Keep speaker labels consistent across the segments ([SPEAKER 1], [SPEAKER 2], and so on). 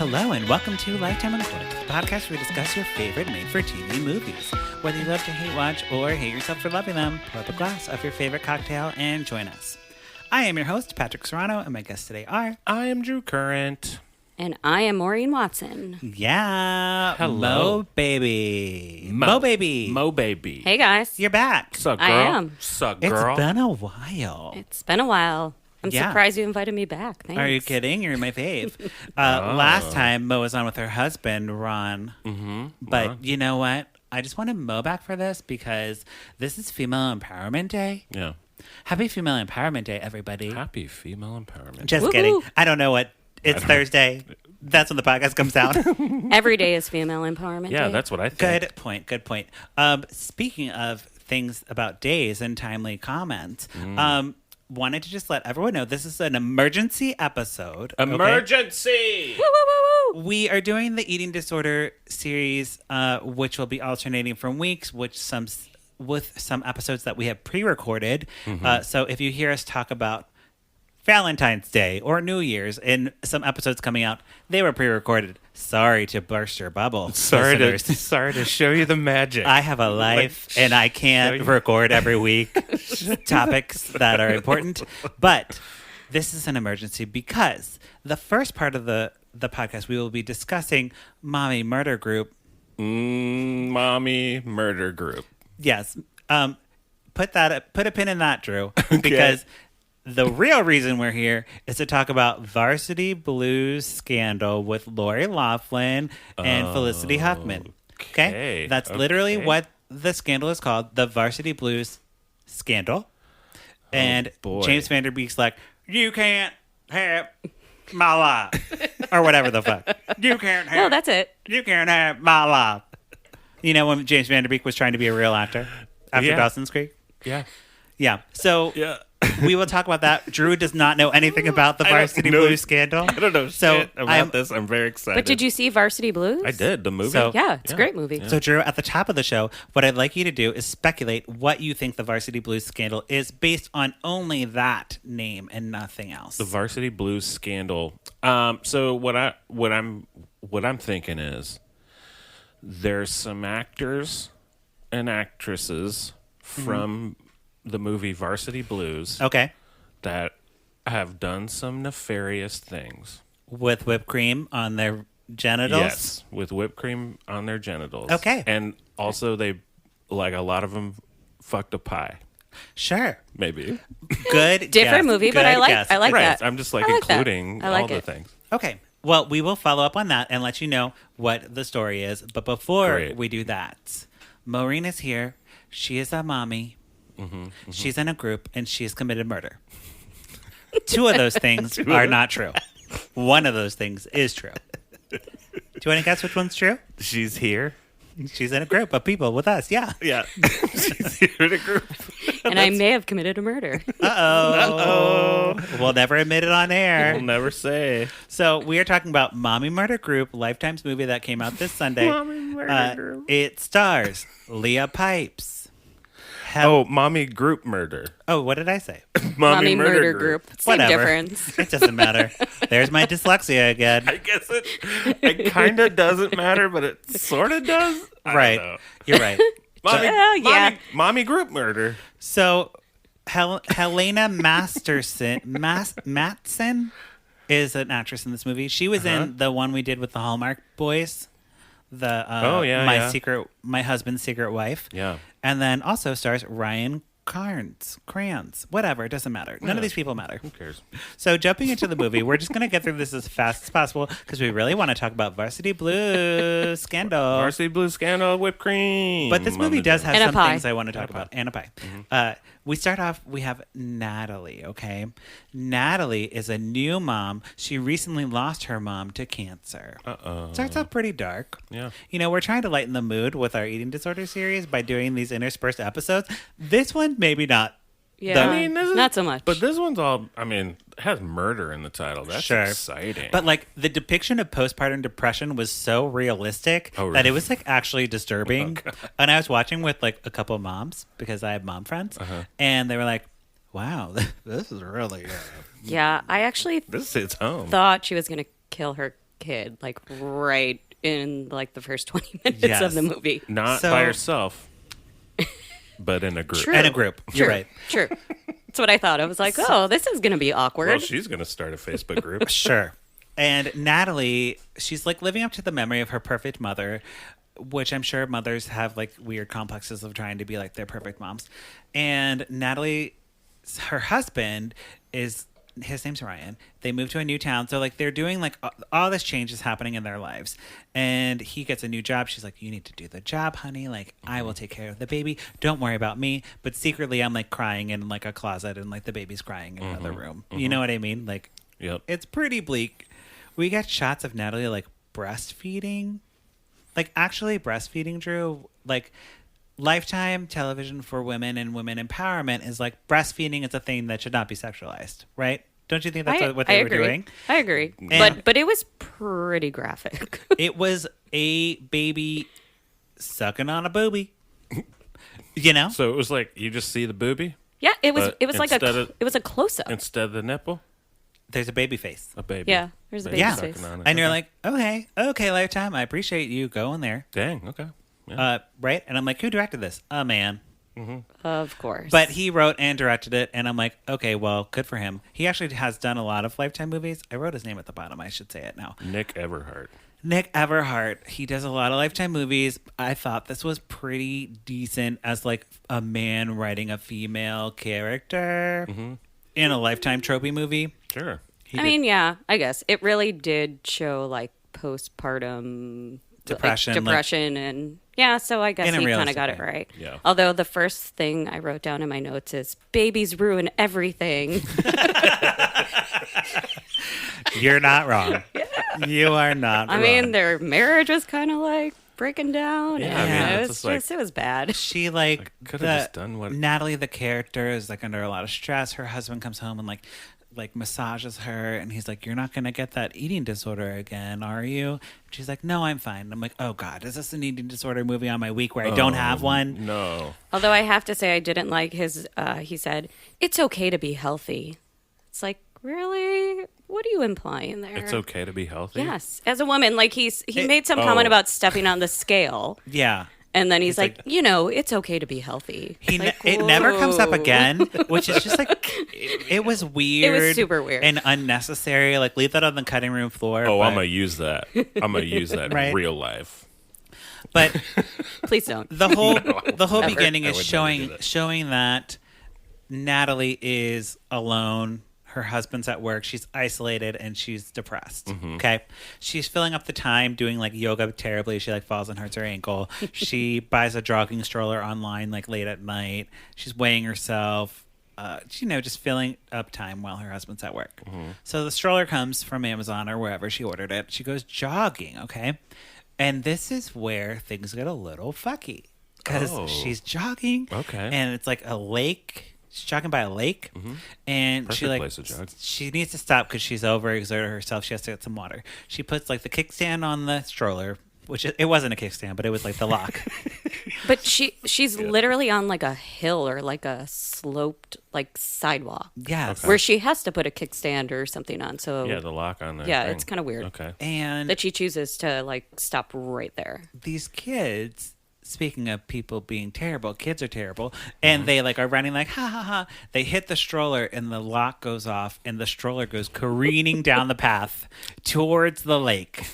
[SPEAKER 1] Hello and welcome to Lifetime Unemployed, the podcast where we discuss your favorite made-for-TV movies. Whether you love to hate watch or hate yourself for loving them, pull up a glass of your favorite cocktail and join us. I am your host, Patrick Serrano, and my guests today are...
[SPEAKER 2] I am Drew Current.
[SPEAKER 3] And I am Maureen Watson.
[SPEAKER 1] Yeah.
[SPEAKER 2] Hello.
[SPEAKER 1] Mo baby. Mo baby.
[SPEAKER 2] Mo baby.
[SPEAKER 3] Hey, guys.
[SPEAKER 1] You're back.
[SPEAKER 2] Sup, girl?
[SPEAKER 3] I am.
[SPEAKER 2] Sup, girl?
[SPEAKER 1] It's been a while.
[SPEAKER 3] It's been a while. I'm
[SPEAKER 1] Yeah.
[SPEAKER 3] surprised you invited me back. Thanks.
[SPEAKER 1] Are you kidding? You're my fave. Last time, Mo was on with her husband, Ron.
[SPEAKER 2] Mm-hmm.
[SPEAKER 1] But you know what? I just wanted Mo back for this because this is Female Empowerment Day.
[SPEAKER 2] Yeah.
[SPEAKER 1] Happy Female Empowerment Day, everybody.
[SPEAKER 2] Happy female empowerment.
[SPEAKER 1] Just
[SPEAKER 3] Woo-hoo.
[SPEAKER 1] kidding. I don't know what. It's Thursday. That's when the podcast comes out.
[SPEAKER 3] Every day is female empowerment
[SPEAKER 2] Yeah,
[SPEAKER 3] day.
[SPEAKER 2] that's what I think.
[SPEAKER 1] Good point. Good point. Speaking of things about days and timely comments, wanted to just let everyone know this is an emergency episode. okay?
[SPEAKER 2] Emergency!
[SPEAKER 3] Woo, woo, woo, woo.
[SPEAKER 1] We are doing the eating disorder series, which will be alternating from weeks, with some episodes that we have pre-recorded. So if you hear us talk about Valentine's Day or New Year's in some episodes coming out, they were pre-recorded. Sorry to burst your bubble.
[SPEAKER 2] Sorry
[SPEAKER 1] listeners.
[SPEAKER 2] to show you the magic.
[SPEAKER 1] I have a life and I can't record every week topics that are important. But this is an emergency because the first part of the podcast, we will be discussing Mommy Murder Group.
[SPEAKER 2] Mommy murder group.
[SPEAKER 1] Yes. Put a pin in that, Drew, because the real reason we're here is to talk about Varsity Blues scandal with Lori Loughlin and Felicity Huffman. Okay? That's literally what the scandal is called, the Varsity Blues scandal. And
[SPEAKER 2] boy.
[SPEAKER 1] James Van Der Beek's like, you can't have my life. Or whatever the fuck. You can't have
[SPEAKER 3] No, that's it.
[SPEAKER 1] You can't have my life. You know when James Van Der Beek was trying to be a real actor after
[SPEAKER 2] Yeah.
[SPEAKER 1] Dawson's Creek?
[SPEAKER 2] Yeah.
[SPEAKER 1] Yeah. So
[SPEAKER 2] Yeah.
[SPEAKER 1] we will talk about that. Drew does not know anything about the
[SPEAKER 2] I don't
[SPEAKER 1] Varsity
[SPEAKER 2] know-
[SPEAKER 1] Blues scandal.
[SPEAKER 2] I don't know
[SPEAKER 1] So
[SPEAKER 2] shit about this. I'm very excited.
[SPEAKER 3] But did you see Varsity Blues?
[SPEAKER 2] I did. The movie?
[SPEAKER 1] So-
[SPEAKER 3] Yeah, it's a great movie.
[SPEAKER 1] So, Drew, at the top of the show, what I'd like you to do is speculate what you think the Varsity Blues scandal is based on only that name and nothing else.
[SPEAKER 2] The Varsity Blues scandal. So what I'm thinking is there's some actors and actresses from the movie Varsity Blues
[SPEAKER 1] Okay.
[SPEAKER 2] that have done some nefarious things.
[SPEAKER 1] With whipped cream on their genitals?
[SPEAKER 2] Yes, with whipped cream on their genitals.
[SPEAKER 1] Okay.
[SPEAKER 2] And also they, like, a lot of them fucked a pie.
[SPEAKER 1] Sure.
[SPEAKER 2] Maybe.
[SPEAKER 1] Good
[SPEAKER 3] Different
[SPEAKER 1] guess.
[SPEAKER 3] movie, but
[SPEAKER 1] Good
[SPEAKER 3] I like
[SPEAKER 1] guess.
[SPEAKER 3] I like
[SPEAKER 2] Right.
[SPEAKER 3] that.
[SPEAKER 2] I'm just like
[SPEAKER 3] I like that.
[SPEAKER 2] including
[SPEAKER 3] I like
[SPEAKER 2] all the
[SPEAKER 3] it.
[SPEAKER 2] things.
[SPEAKER 1] Okay. Well, we will follow up on that and let you know what the story is. But before
[SPEAKER 2] Great.
[SPEAKER 1] we do that, Maureen is here. She is a mommy. She's in a group, and she has committed murder. Two of those things are not true. One of those things is true. Do you want to guess which one's true?
[SPEAKER 2] She's here.
[SPEAKER 1] She's in a group of people with us. Yeah.
[SPEAKER 2] Yeah. She's here in a group.
[SPEAKER 3] And I may have committed a murder.
[SPEAKER 1] Uh-oh. We'll never admit it on air.
[SPEAKER 2] We'll never say.
[SPEAKER 1] So we are talking about Mommy Murder Group, Lifetime's movie that came out this Sunday.
[SPEAKER 2] Mommy Murder Group.
[SPEAKER 1] It stars Leah Pipes.
[SPEAKER 2] Mommy group murder.
[SPEAKER 1] Oh, what did I say?
[SPEAKER 3] Mommy Murder Group. Same
[SPEAKER 1] Whatever.
[SPEAKER 3] difference.
[SPEAKER 1] It doesn't matter. There's my dyslexia again.
[SPEAKER 2] I guess it kind of doesn't matter, but it sort of does. I
[SPEAKER 1] Right.
[SPEAKER 2] don't know.
[SPEAKER 1] You're right.
[SPEAKER 2] Mommy,
[SPEAKER 3] Well, yeah.
[SPEAKER 2] mommy group murder.
[SPEAKER 1] So Helena Matson is an actress in this movie. She was in the one we did with the Hallmark Boys. The my husband's secret wife.
[SPEAKER 2] Yeah.
[SPEAKER 1] And then also stars Ryan Crans, whatever, it doesn't matter. None of these people matter.
[SPEAKER 2] Who cares?
[SPEAKER 1] So jumping into the movie, we're just going to get through this as fast as possible because we really want to talk about Varsity Blues scandal.
[SPEAKER 2] Varsity Blues scandal, whipped cream.
[SPEAKER 1] But this movie does have
[SPEAKER 3] And a
[SPEAKER 1] some
[SPEAKER 3] pie.
[SPEAKER 1] things I want to talk about. And a pie. We start off, we have Natalie, okay? Natalie is a new mom. She recently lost her mom to cancer. Starts out pretty dark.
[SPEAKER 2] Yeah.
[SPEAKER 1] You know, we're trying to lighten the mood with our eating disorder series by doing these interspersed episodes. This one, maybe not.
[SPEAKER 3] Yeah.
[SPEAKER 2] I mean, this is,
[SPEAKER 3] not so much.
[SPEAKER 2] But this one's all, I mean, it has murder in the title. That's
[SPEAKER 1] Sure.
[SPEAKER 2] exciting.
[SPEAKER 1] But like the depiction of postpartum depression was so realistic
[SPEAKER 2] Oh,
[SPEAKER 1] that it
[SPEAKER 2] really?
[SPEAKER 1] was like actually disturbing. And I was watching with like a couple of moms because I have mom friends, and they were like, "Wow, this is really."
[SPEAKER 3] yeah, I actually
[SPEAKER 2] this hits home.
[SPEAKER 3] thought she was going to kill her kid, like right in like the first 20 minutes
[SPEAKER 1] Yes.
[SPEAKER 3] of the movie.
[SPEAKER 2] Not
[SPEAKER 1] So-
[SPEAKER 2] by herself, but in a group.
[SPEAKER 3] True.
[SPEAKER 1] And a group. You're right.
[SPEAKER 3] True. That's what I thought. I was like, oh, this is going to be awkward.
[SPEAKER 2] Well, she's going to start a Facebook group.
[SPEAKER 1] Sure. And Natalie, she's like living up to the memory of her perfect mother, which I'm sure mothers have like weird complexes of trying to be like their perfect moms. And Natalie, her husband his name's Ryan. They moved to a new town. So like they're doing like all this change is happening in their lives. And he gets a new job. She's like, you need to do the job, honey. Like I will take care of the baby. Don't worry about me. But secretly I'm like crying in like a closet and like the baby's crying in another room. You know what I mean? Like
[SPEAKER 2] Yep.
[SPEAKER 1] it's pretty bleak. We get shots of Natalie like breastfeeding. Like actually breastfeeding, Drew. Like Lifetime television for women and women empowerment is like breastfeeding is a thing that should not be sexualized, right? Don't you think that's what they were doing?
[SPEAKER 3] I agree.
[SPEAKER 1] And-
[SPEAKER 3] But it was pretty graphic.
[SPEAKER 1] It was a baby sucking on a booby. You know?
[SPEAKER 2] So it was like you just see the booby
[SPEAKER 3] Yeah, it was.
[SPEAKER 2] But
[SPEAKER 3] It was like
[SPEAKER 2] instead of-
[SPEAKER 3] it was a close up.
[SPEAKER 2] instead of the nipple.
[SPEAKER 1] There's a baby face.
[SPEAKER 2] A baby.
[SPEAKER 3] Yeah, there's a
[SPEAKER 2] Baby
[SPEAKER 3] baby
[SPEAKER 2] sucking
[SPEAKER 3] face.
[SPEAKER 2] on it.
[SPEAKER 1] And you're
[SPEAKER 2] Okay.
[SPEAKER 1] like, okay, Lifetime, I appreciate you going there.
[SPEAKER 2] Dang. Okay. Yeah.
[SPEAKER 1] Right? And I'm like, who directed this? A man.
[SPEAKER 3] Of course.
[SPEAKER 1] But he wrote and directed it, and I'm like, okay, well, good for him. He actually has done a lot of Lifetime movies. I wrote his name at the bottom. I should say it now.
[SPEAKER 2] Nick Everhart.
[SPEAKER 1] Nick Everhart. He does a lot of Lifetime movies. I thought this was pretty decent as like a man writing a female character in a Lifetime tropey movie.
[SPEAKER 2] Sure.
[SPEAKER 3] I mean, yeah, I guess it really did show like postpartum
[SPEAKER 1] Depression, like-
[SPEAKER 3] depression, and yeah. So I guess
[SPEAKER 1] In a
[SPEAKER 3] he kind of
[SPEAKER 1] realistic
[SPEAKER 3] got it
[SPEAKER 1] way.
[SPEAKER 3] right.
[SPEAKER 2] Yeah.
[SPEAKER 3] Although the first thing I wrote down in my notes is babies ruin everything.
[SPEAKER 1] You're not wrong. You are not
[SPEAKER 3] I
[SPEAKER 1] wrong.
[SPEAKER 3] mean, their marriage was kind of like breaking down.
[SPEAKER 2] Yeah,
[SPEAKER 3] and
[SPEAKER 1] I mean,
[SPEAKER 3] it
[SPEAKER 2] it's
[SPEAKER 3] was
[SPEAKER 2] just like-
[SPEAKER 3] just it was bad.
[SPEAKER 1] she like
[SPEAKER 2] could have just done what-
[SPEAKER 1] Natalie, the character, is like under a lot of stress. Her husband comes home and like massages her, and he's like, "You're not gonna get that eating disorder again, are you?" She's like, "No, I'm fine." I'm like, "Oh God, is this an eating disorder movie on my week where I don't have one?"
[SPEAKER 2] No.
[SPEAKER 3] Although I have to say, I didn't like his. He said it's okay to be healthy. It's like, really? What are you implying there?
[SPEAKER 2] It's okay to be healthy.
[SPEAKER 3] Yes, as a woman, like he made some comment about stepping on the scale,
[SPEAKER 1] Yeah.
[SPEAKER 3] and then he's like,
[SPEAKER 1] like-
[SPEAKER 3] it's okay to be healthy.
[SPEAKER 1] It never comes up
[SPEAKER 3] whoa.
[SPEAKER 1] again, which is just like it was weird.
[SPEAKER 3] super weird.
[SPEAKER 1] and unnecessary. Like leave that on the cutting room floor.
[SPEAKER 2] Oh,
[SPEAKER 1] but,
[SPEAKER 2] I'm gonna use that. I'm gonna use that
[SPEAKER 1] Right.
[SPEAKER 2] in real life.
[SPEAKER 1] But
[SPEAKER 3] Please don't.
[SPEAKER 1] the whole
[SPEAKER 3] Never.
[SPEAKER 1] beginning
[SPEAKER 2] I
[SPEAKER 1] is
[SPEAKER 2] would never do
[SPEAKER 1] showing
[SPEAKER 2] that.
[SPEAKER 1] showing that Natalie is alone. Her husband's at work. She's isolated and she's depressed.
[SPEAKER 2] Mm-hmm.
[SPEAKER 1] Okay. She's filling up the time doing like yoga terribly. She like falls and hurts her ankle. She buys a jogging stroller online like late at night. She's weighing herself. Just filling up time while her husband's at work.
[SPEAKER 2] Mm-hmm.
[SPEAKER 1] So the stroller comes from Amazon or wherever she ordered it. She goes jogging. Okay. And this is where things get a little fucky because
[SPEAKER 2] Oh.
[SPEAKER 1] she's jogging.
[SPEAKER 2] Okay.
[SPEAKER 1] And it's like a lake. She's jogging by a lake, and she
[SPEAKER 2] Perfect
[SPEAKER 1] like
[SPEAKER 2] place to jog.
[SPEAKER 1] she needs to stop because she's overexerted herself. She has to get some water. She puts like the kickstand on the stroller, which it wasn't a kickstand, but it was like the lock.
[SPEAKER 3] But she's literally on like a hill or like a sloped like sidewalk
[SPEAKER 1] Yes,
[SPEAKER 3] where she has to put a kickstand or something on. So
[SPEAKER 2] Yeah, the lock on there.
[SPEAKER 3] Yeah, it's kinda weird.
[SPEAKER 2] Okay.
[SPEAKER 1] and
[SPEAKER 3] that she chooses to like stop right there.
[SPEAKER 1] these kids. Speaking of people being terrible, kids are terrible, and they like are running like ha ha ha. They hit the stroller, and the lock goes off, and the stroller goes careening down the path towards the lake.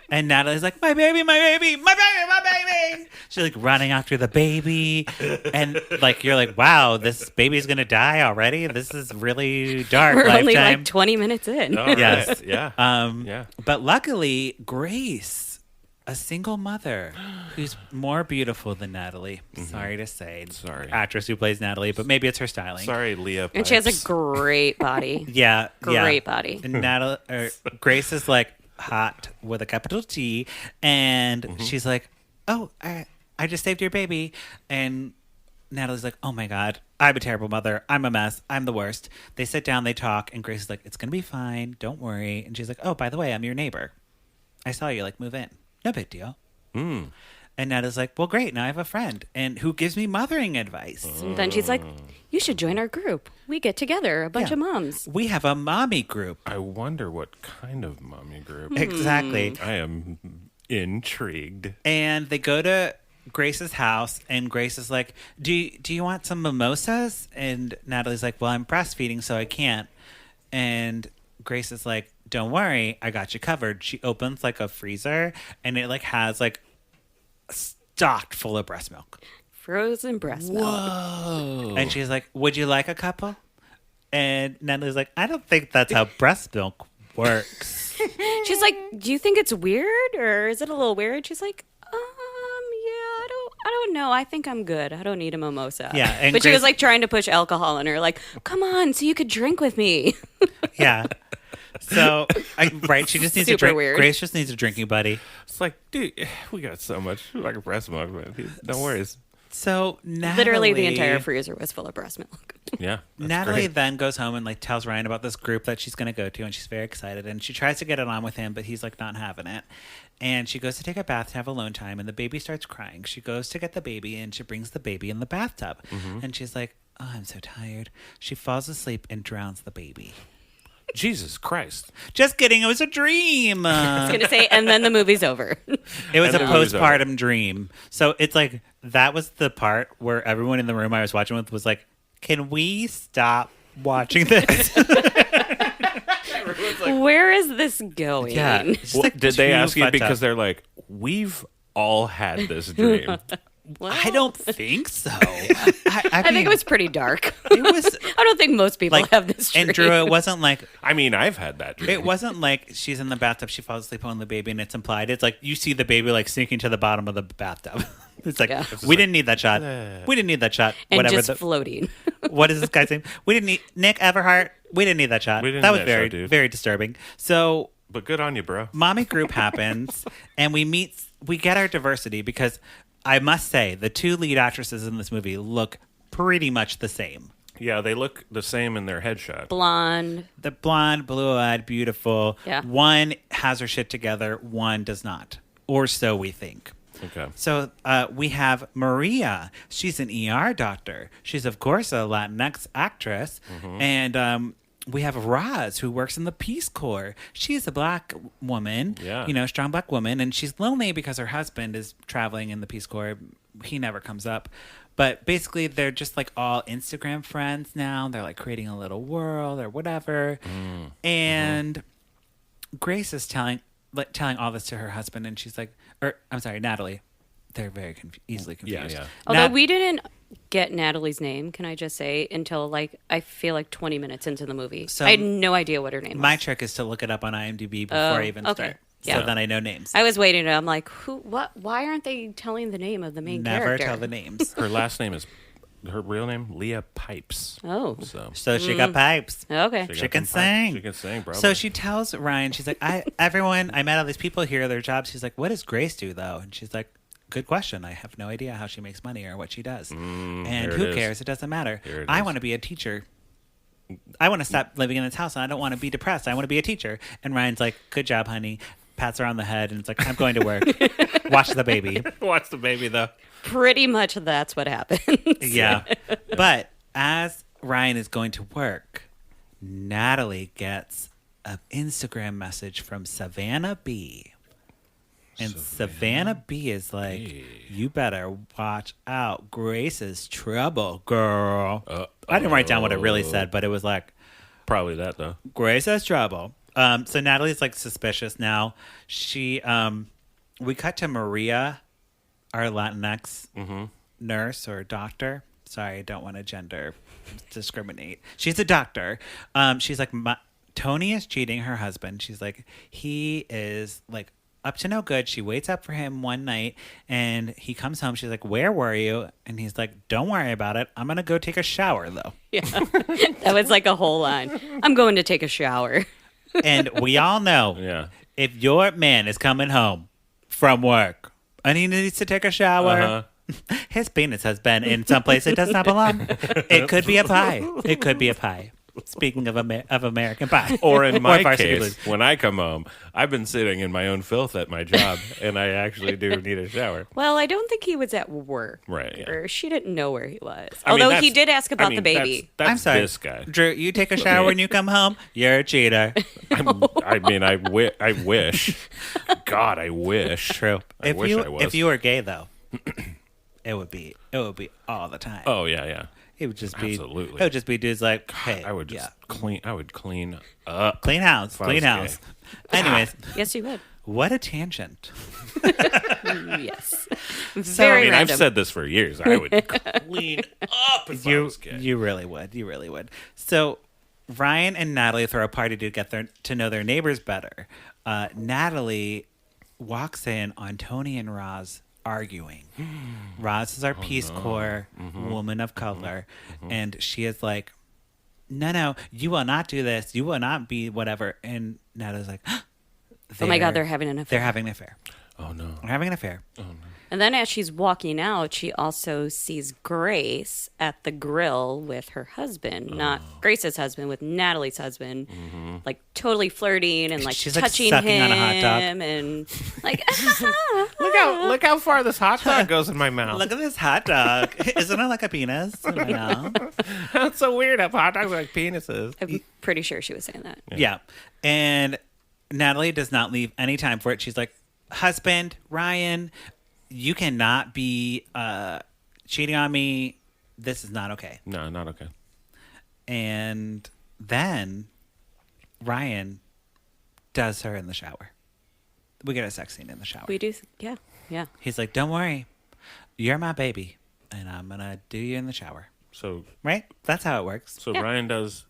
[SPEAKER 1] And Natalie's like, my baby, my baby, my baby, my baby. She's like running after the baby, and like you're like, wow, this baby's gonna die already. This is really dark.
[SPEAKER 3] We're only
[SPEAKER 1] Lifetime.
[SPEAKER 3] like 20 minutes in.
[SPEAKER 2] All right.
[SPEAKER 1] Yes.
[SPEAKER 2] Yeah. Yeah.
[SPEAKER 1] But luckily, Grace, a single mother who's more beautiful than Natalie. Sorry to say.
[SPEAKER 2] Sorry.
[SPEAKER 1] Actress who plays Natalie, but maybe it's her styling.
[SPEAKER 2] Sorry, Leah.
[SPEAKER 3] And she has
[SPEAKER 2] Pipes.
[SPEAKER 3] a great body.
[SPEAKER 1] Yeah.
[SPEAKER 3] Great body.
[SPEAKER 1] And Grace is like hot with a capital T. And she's like, oh, I just saved your baby. And Natalie's like, oh my God, I'm a terrible mother. I'm a mess. I'm the worst. They sit down, they talk, and Grace is like, it's going to be fine. Don't worry. And she's like, oh, by the way, I'm your neighbor. I saw you like move in. No big deal. And Natalie's like, well, great. Now I have a friend and who gives me mothering advice.
[SPEAKER 3] And then she's like, you should join our group. We get together, a bunch
[SPEAKER 1] Yeah.
[SPEAKER 3] of moms.
[SPEAKER 1] We have a mommy group.
[SPEAKER 2] I wonder what kind of mommy group.
[SPEAKER 1] Exactly.
[SPEAKER 2] I am intrigued.
[SPEAKER 1] And they go to Grace's house, and Grace is like, do you want some mimosas? And Natalie's like, well, I'm breastfeeding, so I can't. And Grace is like, don't worry, I got you covered. She opens like a freezer, and it like has like stocked full of breast milk.
[SPEAKER 3] Frozen breast milk.
[SPEAKER 2] Whoa.
[SPEAKER 1] And she's like, would you like a couple? And Natalie's like, I don't think that's how breast milk works.
[SPEAKER 3] She's like, do you think it's weird, or is it a little weird? She's like, yeah, I don't know. I think I'm good. I don't need a mimosa.
[SPEAKER 1] Yeah, and
[SPEAKER 3] but she
[SPEAKER 1] Grace-
[SPEAKER 3] was like trying to push alcohol in her, like, come on, so you could drink with me.
[SPEAKER 1] Yeah. So, right, she just needs to
[SPEAKER 3] Super
[SPEAKER 1] drink.
[SPEAKER 3] weird.
[SPEAKER 1] Grace just needs a drinking buddy.
[SPEAKER 2] It's like, dude, we got so much like breast milk, man. Don't worry.
[SPEAKER 1] So Natalie,
[SPEAKER 3] Literally, the entire freezer was full of breast milk.
[SPEAKER 2] Yeah. that's
[SPEAKER 1] Natalie
[SPEAKER 2] great.
[SPEAKER 1] then goes home and like tells Ryan about this group that she's going to go to, and she's very excited. And she tries to get it on with him, but he's like not having it. And she goes to take a bath to have alone time, and the baby starts crying. She goes to get the baby, and she brings the baby in the bathtub, and she's like, "Oh, I'm so tired." She falls asleep and drowns the baby.
[SPEAKER 2] Jesus Christ.
[SPEAKER 1] Just kidding. It was a dream.
[SPEAKER 3] I was gonna say, and then the movie's over.
[SPEAKER 1] It was a
[SPEAKER 2] And the movie's over.
[SPEAKER 1] postpartum dream. So it's like that was the part where everyone in the room I was watching with was like, "Can we stop watching this?"
[SPEAKER 3] Where is this going?
[SPEAKER 1] It's just,
[SPEAKER 2] Well,
[SPEAKER 1] like,
[SPEAKER 2] did they
[SPEAKER 1] too
[SPEAKER 2] ask you
[SPEAKER 1] fucked
[SPEAKER 2] because
[SPEAKER 1] up.
[SPEAKER 2] they're like, we've all had this dream?
[SPEAKER 3] Well,
[SPEAKER 1] I don't think so. I
[SPEAKER 3] I
[SPEAKER 1] mean,
[SPEAKER 3] think it was pretty dark.
[SPEAKER 1] It was
[SPEAKER 3] I don't think most people
[SPEAKER 1] like
[SPEAKER 3] have this dream.
[SPEAKER 1] And Drew, it wasn't like
[SPEAKER 2] I mean, I've had that dream.
[SPEAKER 1] it wasn't like she's in the bathtub, she falls asleep on the baby, and it's implied. It's like you see the baby like sinking to the bottom of the bathtub. It's like
[SPEAKER 3] Yeah.
[SPEAKER 1] we didn't need that shot. We didn't need that shot.
[SPEAKER 3] and
[SPEAKER 1] Whatever.
[SPEAKER 3] just floating.
[SPEAKER 1] What is this guy's name? We didn't need Nick Everhart. We didn't need that shot.
[SPEAKER 2] We didn't
[SPEAKER 1] That
[SPEAKER 2] need
[SPEAKER 1] was
[SPEAKER 2] that
[SPEAKER 1] very
[SPEAKER 2] shot, dude.
[SPEAKER 1] very disturbing. So
[SPEAKER 2] But good on you, bro.
[SPEAKER 1] mommy group happens, and we get our diversity because I must say the two lead actresses in this movie look pretty much the same.
[SPEAKER 2] Yeah, they look the same in their headshot.
[SPEAKER 3] Blonde.
[SPEAKER 1] The blonde, blue-eyed, beautiful.
[SPEAKER 3] Yeah.
[SPEAKER 1] One has her shit together. One does not, or so we think.
[SPEAKER 2] Okay.
[SPEAKER 1] So we have Maria. She's an ER doctor. She's, of course, a Latinx actress. And we have Roz, who works in the Peace Corps. She's a black woman,
[SPEAKER 2] Yeah.
[SPEAKER 1] Strong black woman. And she's lonely because her husband is traveling in the Peace Corps. He never comes up. But basically, they're just like all Instagram friends now. They're like creating a little world or whatever. And Grace is telling all this to her husband, and she's like, I'm sorry, Natalie. They're very easily confused.
[SPEAKER 2] Yeah.
[SPEAKER 3] Although we didn't get Natalie's name, can I just say, until like I feel like 20 minutes into the movie.
[SPEAKER 1] So
[SPEAKER 3] I had no idea what her name
[SPEAKER 1] My
[SPEAKER 3] was.
[SPEAKER 1] trick is to look it up on IMDb before
[SPEAKER 3] Oh,
[SPEAKER 1] I even
[SPEAKER 3] okay.
[SPEAKER 1] start.
[SPEAKER 3] Yeah.
[SPEAKER 1] So then I know names.
[SPEAKER 3] I was waiting, and I'm like, who? What? Why aren't they telling the name of the main
[SPEAKER 1] Never
[SPEAKER 3] character?
[SPEAKER 1] tell the names.
[SPEAKER 2] Her last name is her real name, Leah Pipes.
[SPEAKER 3] Oh,
[SPEAKER 1] So she got pipes.
[SPEAKER 3] okay.
[SPEAKER 1] She can
[SPEAKER 2] them pipes.
[SPEAKER 1] sing.
[SPEAKER 2] She can sing, bro.
[SPEAKER 1] So she tells Ryan, she's like, I met all these people here, their jobs. She's like, what does Grace do though? And she's like, good question. I have no idea how she makes money or what she does. And
[SPEAKER 2] there it
[SPEAKER 1] who
[SPEAKER 2] is.
[SPEAKER 1] cares? It doesn't matter.
[SPEAKER 2] Here it
[SPEAKER 1] I
[SPEAKER 2] is.
[SPEAKER 1] want to be a teacher. I want to stop living in this house, and I don't want to be depressed. I want to be a teacher. And Ryan's like, good job, honey. Pats her on the head, and it's like, I'm going to work. Watch the baby.
[SPEAKER 2] Watch the baby though.
[SPEAKER 3] Pretty much that's what happens.
[SPEAKER 1] Yeah. But as Ryan is going to work, Natalie gets an Instagram message from Savannah B. And Savannah B is like, you better watch out. Grace is trouble, girl. I didn't write down what it really said, but it was like,
[SPEAKER 2] Probably that though.
[SPEAKER 1] Grace has trouble. So Natalie's like suspicious now. We cut to Maria, our Latinx nurse or doctor. Sorry, I don't want to gender discriminate. She's a doctor. She's like, Tony is cheating her husband. She's like, he is like up to no good. She waits up for him one night and he comes home. She's like, where were you? And he's like, don't worry about it. I'm going to go take a shower though.
[SPEAKER 3] Yeah. That was like a whole line. I'm going to take a shower.
[SPEAKER 1] And we all know
[SPEAKER 2] Yeah.
[SPEAKER 1] if your man is coming home from work and he needs to take a shower, his penis has been in some place it does not belong. It could be a pie. It could be a pie. Speaking of American Pie.
[SPEAKER 2] Or in my
[SPEAKER 1] Varsity
[SPEAKER 2] case,
[SPEAKER 1] Blues.
[SPEAKER 2] when I come home, I've been sitting in my own filth at my job, and I actually do need a shower.
[SPEAKER 3] Well, I don't think he was at work.
[SPEAKER 2] Right, yeah.
[SPEAKER 3] Or she didn't know where he was.
[SPEAKER 2] I mean,
[SPEAKER 3] Although he
[SPEAKER 2] that's-
[SPEAKER 3] did ask about
[SPEAKER 2] I mean,
[SPEAKER 3] the baby.
[SPEAKER 2] That's
[SPEAKER 1] I'm sorry.
[SPEAKER 2] this guy.
[SPEAKER 1] Drew, you take a shower when you come home, you're a cheater.
[SPEAKER 2] I mean, I wish. God, I wish.
[SPEAKER 1] True.
[SPEAKER 2] I wish I was.
[SPEAKER 1] If you were gay though, it would be all the time.
[SPEAKER 2] Oh, yeah.
[SPEAKER 1] It would just be
[SPEAKER 2] Absolutely.
[SPEAKER 1] It would just be dudes like, hey,
[SPEAKER 2] I would just clean up.
[SPEAKER 1] clean house,
[SPEAKER 2] if I
[SPEAKER 1] clean
[SPEAKER 2] was
[SPEAKER 1] house.
[SPEAKER 2] gay.
[SPEAKER 1] Anyways,
[SPEAKER 3] Yes, you would.
[SPEAKER 1] what a tangent.
[SPEAKER 3] Yes.
[SPEAKER 2] I
[SPEAKER 3] Very
[SPEAKER 2] mean,
[SPEAKER 3] random.
[SPEAKER 2] I've said this for years. I would clean up if I was gay.
[SPEAKER 1] You really would. You really would. So Ryan and Natalie throw a party to get to know their neighbors better. Natalie walks in on Tony and Roz arguing. Roz is our Peace Corps woman of color, and she is like, no, you will not do this. You will not be whatever. And Natalie's like,
[SPEAKER 3] oh my God, they're having an affair.
[SPEAKER 1] They're having an affair.
[SPEAKER 2] Oh, no.
[SPEAKER 1] They're having an affair.
[SPEAKER 3] And then as she's walking out, she also sees Grace at the grill with her husband, not Grace's husband, with Natalie's husband, like totally flirting and like
[SPEAKER 1] She's, like,
[SPEAKER 3] touching
[SPEAKER 1] sucking
[SPEAKER 3] him
[SPEAKER 1] on a hot dog.
[SPEAKER 3] and like
[SPEAKER 2] Look how far this hot dog goes in my mouth.
[SPEAKER 1] Look at this hot dog. Isn't it like a penis? I know.
[SPEAKER 2] That's so weird. How hot dogs are like penises.
[SPEAKER 3] I'm pretty sure she was saying that.
[SPEAKER 1] Yeah. And Natalie does not leave any time for it. She's like, husband, Ryan, you cannot be cheating on me. This is not okay.
[SPEAKER 2] No, not okay.
[SPEAKER 1] And then Ryan does her in the shower. We get a sex scene in the shower.
[SPEAKER 3] We do, yeah.
[SPEAKER 1] He's like, don't worry. You're my baby. And I'm going to do you in the shower.
[SPEAKER 2] So
[SPEAKER 1] Right? That's how it works.
[SPEAKER 3] Yeah.
[SPEAKER 2] Ryan does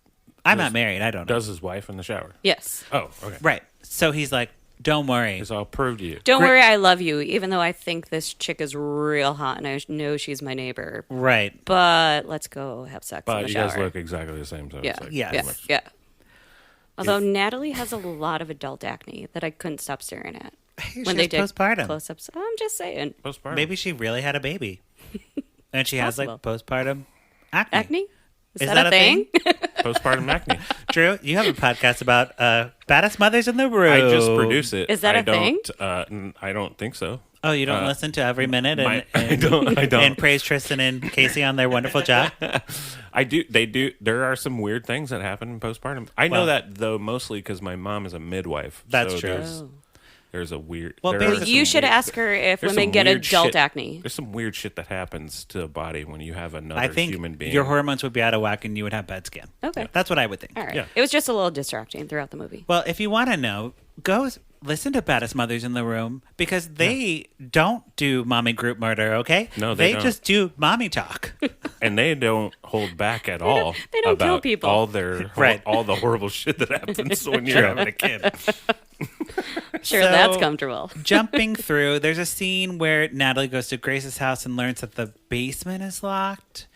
[SPEAKER 1] I'm not married. I don't know.
[SPEAKER 2] his wife in the shower.
[SPEAKER 3] Yes.
[SPEAKER 2] Oh, okay.
[SPEAKER 1] Right. So he's like, don't worry.
[SPEAKER 2] Because I'll prove to you.
[SPEAKER 3] Don't worry, I love you, even though I think this chick is real hot and I know she's my neighbor.
[SPEAKER 1] Right.
[SPEAKER 3] But let's go have sex in
[SPEAKER 2] But
[SPEAKER 3] the
[SPEAKER 2] you
[SPEAKER 3] shower.
[SPEAKER 2] guys look exactly the same. So
[SPEAKER 3] Yeah.
[SPEAKER 2] it's like,
[SPEAKER 1] Yes.
[SPEAKER 2] pretty much-
[SPEAKER 3] Yeah. Although Natalie has a lot of adult acne that I couldn't stop staring at
[SPEAKER 1] Hey,
[SPEAKER 3] when
[SPEAKER 1] she
[SPEAKER 3] they
[SPEAKER 1] has
[SPEAKER 3] did
[SPEAKER 1] postpartum.
[SPEAKER 3] close-ups. I'm just saying.
[SPEAKER 2] Postpartum.
[SPEAKER 1] Maybe she really had a baby. And she has like postpartum acne.
[SPEAKER 3] Acne? Is
[SPEAKER 1] Is
[SPEAKER 3] that,
[SPEAKER 1] that
[SPEAKER 3] a
[SPEAKER 1] a
[SPEAKER 3] thing?
[SPEAKER 2] Postpartum acne.
[SPEAKER 1] Drew, you have a podcast about baddest mothers in the room.
[SPEAKER 2] I just produce it.
[SPEAKER 3] Is that
[SPEAKER 2] I
[SPEAKER 3] a thing?
[SPEAKER 2] I don't think so.
[SPEAKER 1] Oh, you don't listen to every minute and,
[SPEAKER 2] I don't.
[SPEAKER 1] and praise Tristan and Casey on their wonderful job?
[SPEAKER 2] I do. They do. There are some weird things that happen in postpartum. I know
[SPEAKER 1] Well-
[SPEAKER 2] that though, mostly because my mom is a midwife.
[SPEAKER 1] That's
[SPEAKER 2] so
[SPEAKER 1] true.
[SPEAKER 2] There's a weird.
[SPEAKER 1] Well,
[SPEAKER 2] there
[SPEAKER 1] basically-
[SPEAKER 2] are
[SPEAKER 3] You
[SPEAKER 2] some
[SPEAKER 3] should
[SPEAKER 2] weird-
[SPEAKER 3] ask her if
[SPEAKER 2] there's
[SPEAKER 3] women
[SPEAKER 2] some
[SPEAKER 3] get
[SPEAKER 2] weird
[SPEAKER 3] adult
[SPEAKER 2] shit-
[SPEAKER 3] acne.
[SPEAKER 2] There's some weird shit that happens to the body when you have another
[SPEAKER 1] I think
[SPEAKER 2] human being.
[SPEAKER 1] your hormones would be out of whack and you would have bad skin.
[SPEAKER 3] Okay.
[SPEAKER 1] That's what I would think.
[SPEAKER 3] All right.
[SPEAKER 2] Yeah.
[SPEAKER 3] It was just a little distracting throughout the movie.
[SPEAKER 1] Well, if you want to know, go listen to Baddest Mothers in the Room because they don't do mommy group murder, okay?
[SPEAKER 2] No, they don't.
[SPEAKER 1] just do mommy talk.
[SPEAKER 2] and they don't hold back at all.
[SPEAKER 3] they don't kill
[SPEAKER 2] about
[SPEAKER 3] people.
[SPEAKER 2] All their
[SPEAKER 1] Right.
[SPEAKER 2] all the horrible shit that happens when you're having a kid.
[SPEAKER 3] Sure,
[SPEAKER 1] So-
[SPEAKER 3] that's comfortable.
[SPEAKER 1] Jumping through, there's a scene where Natalie goes to Grace's house and learns that the basement is locked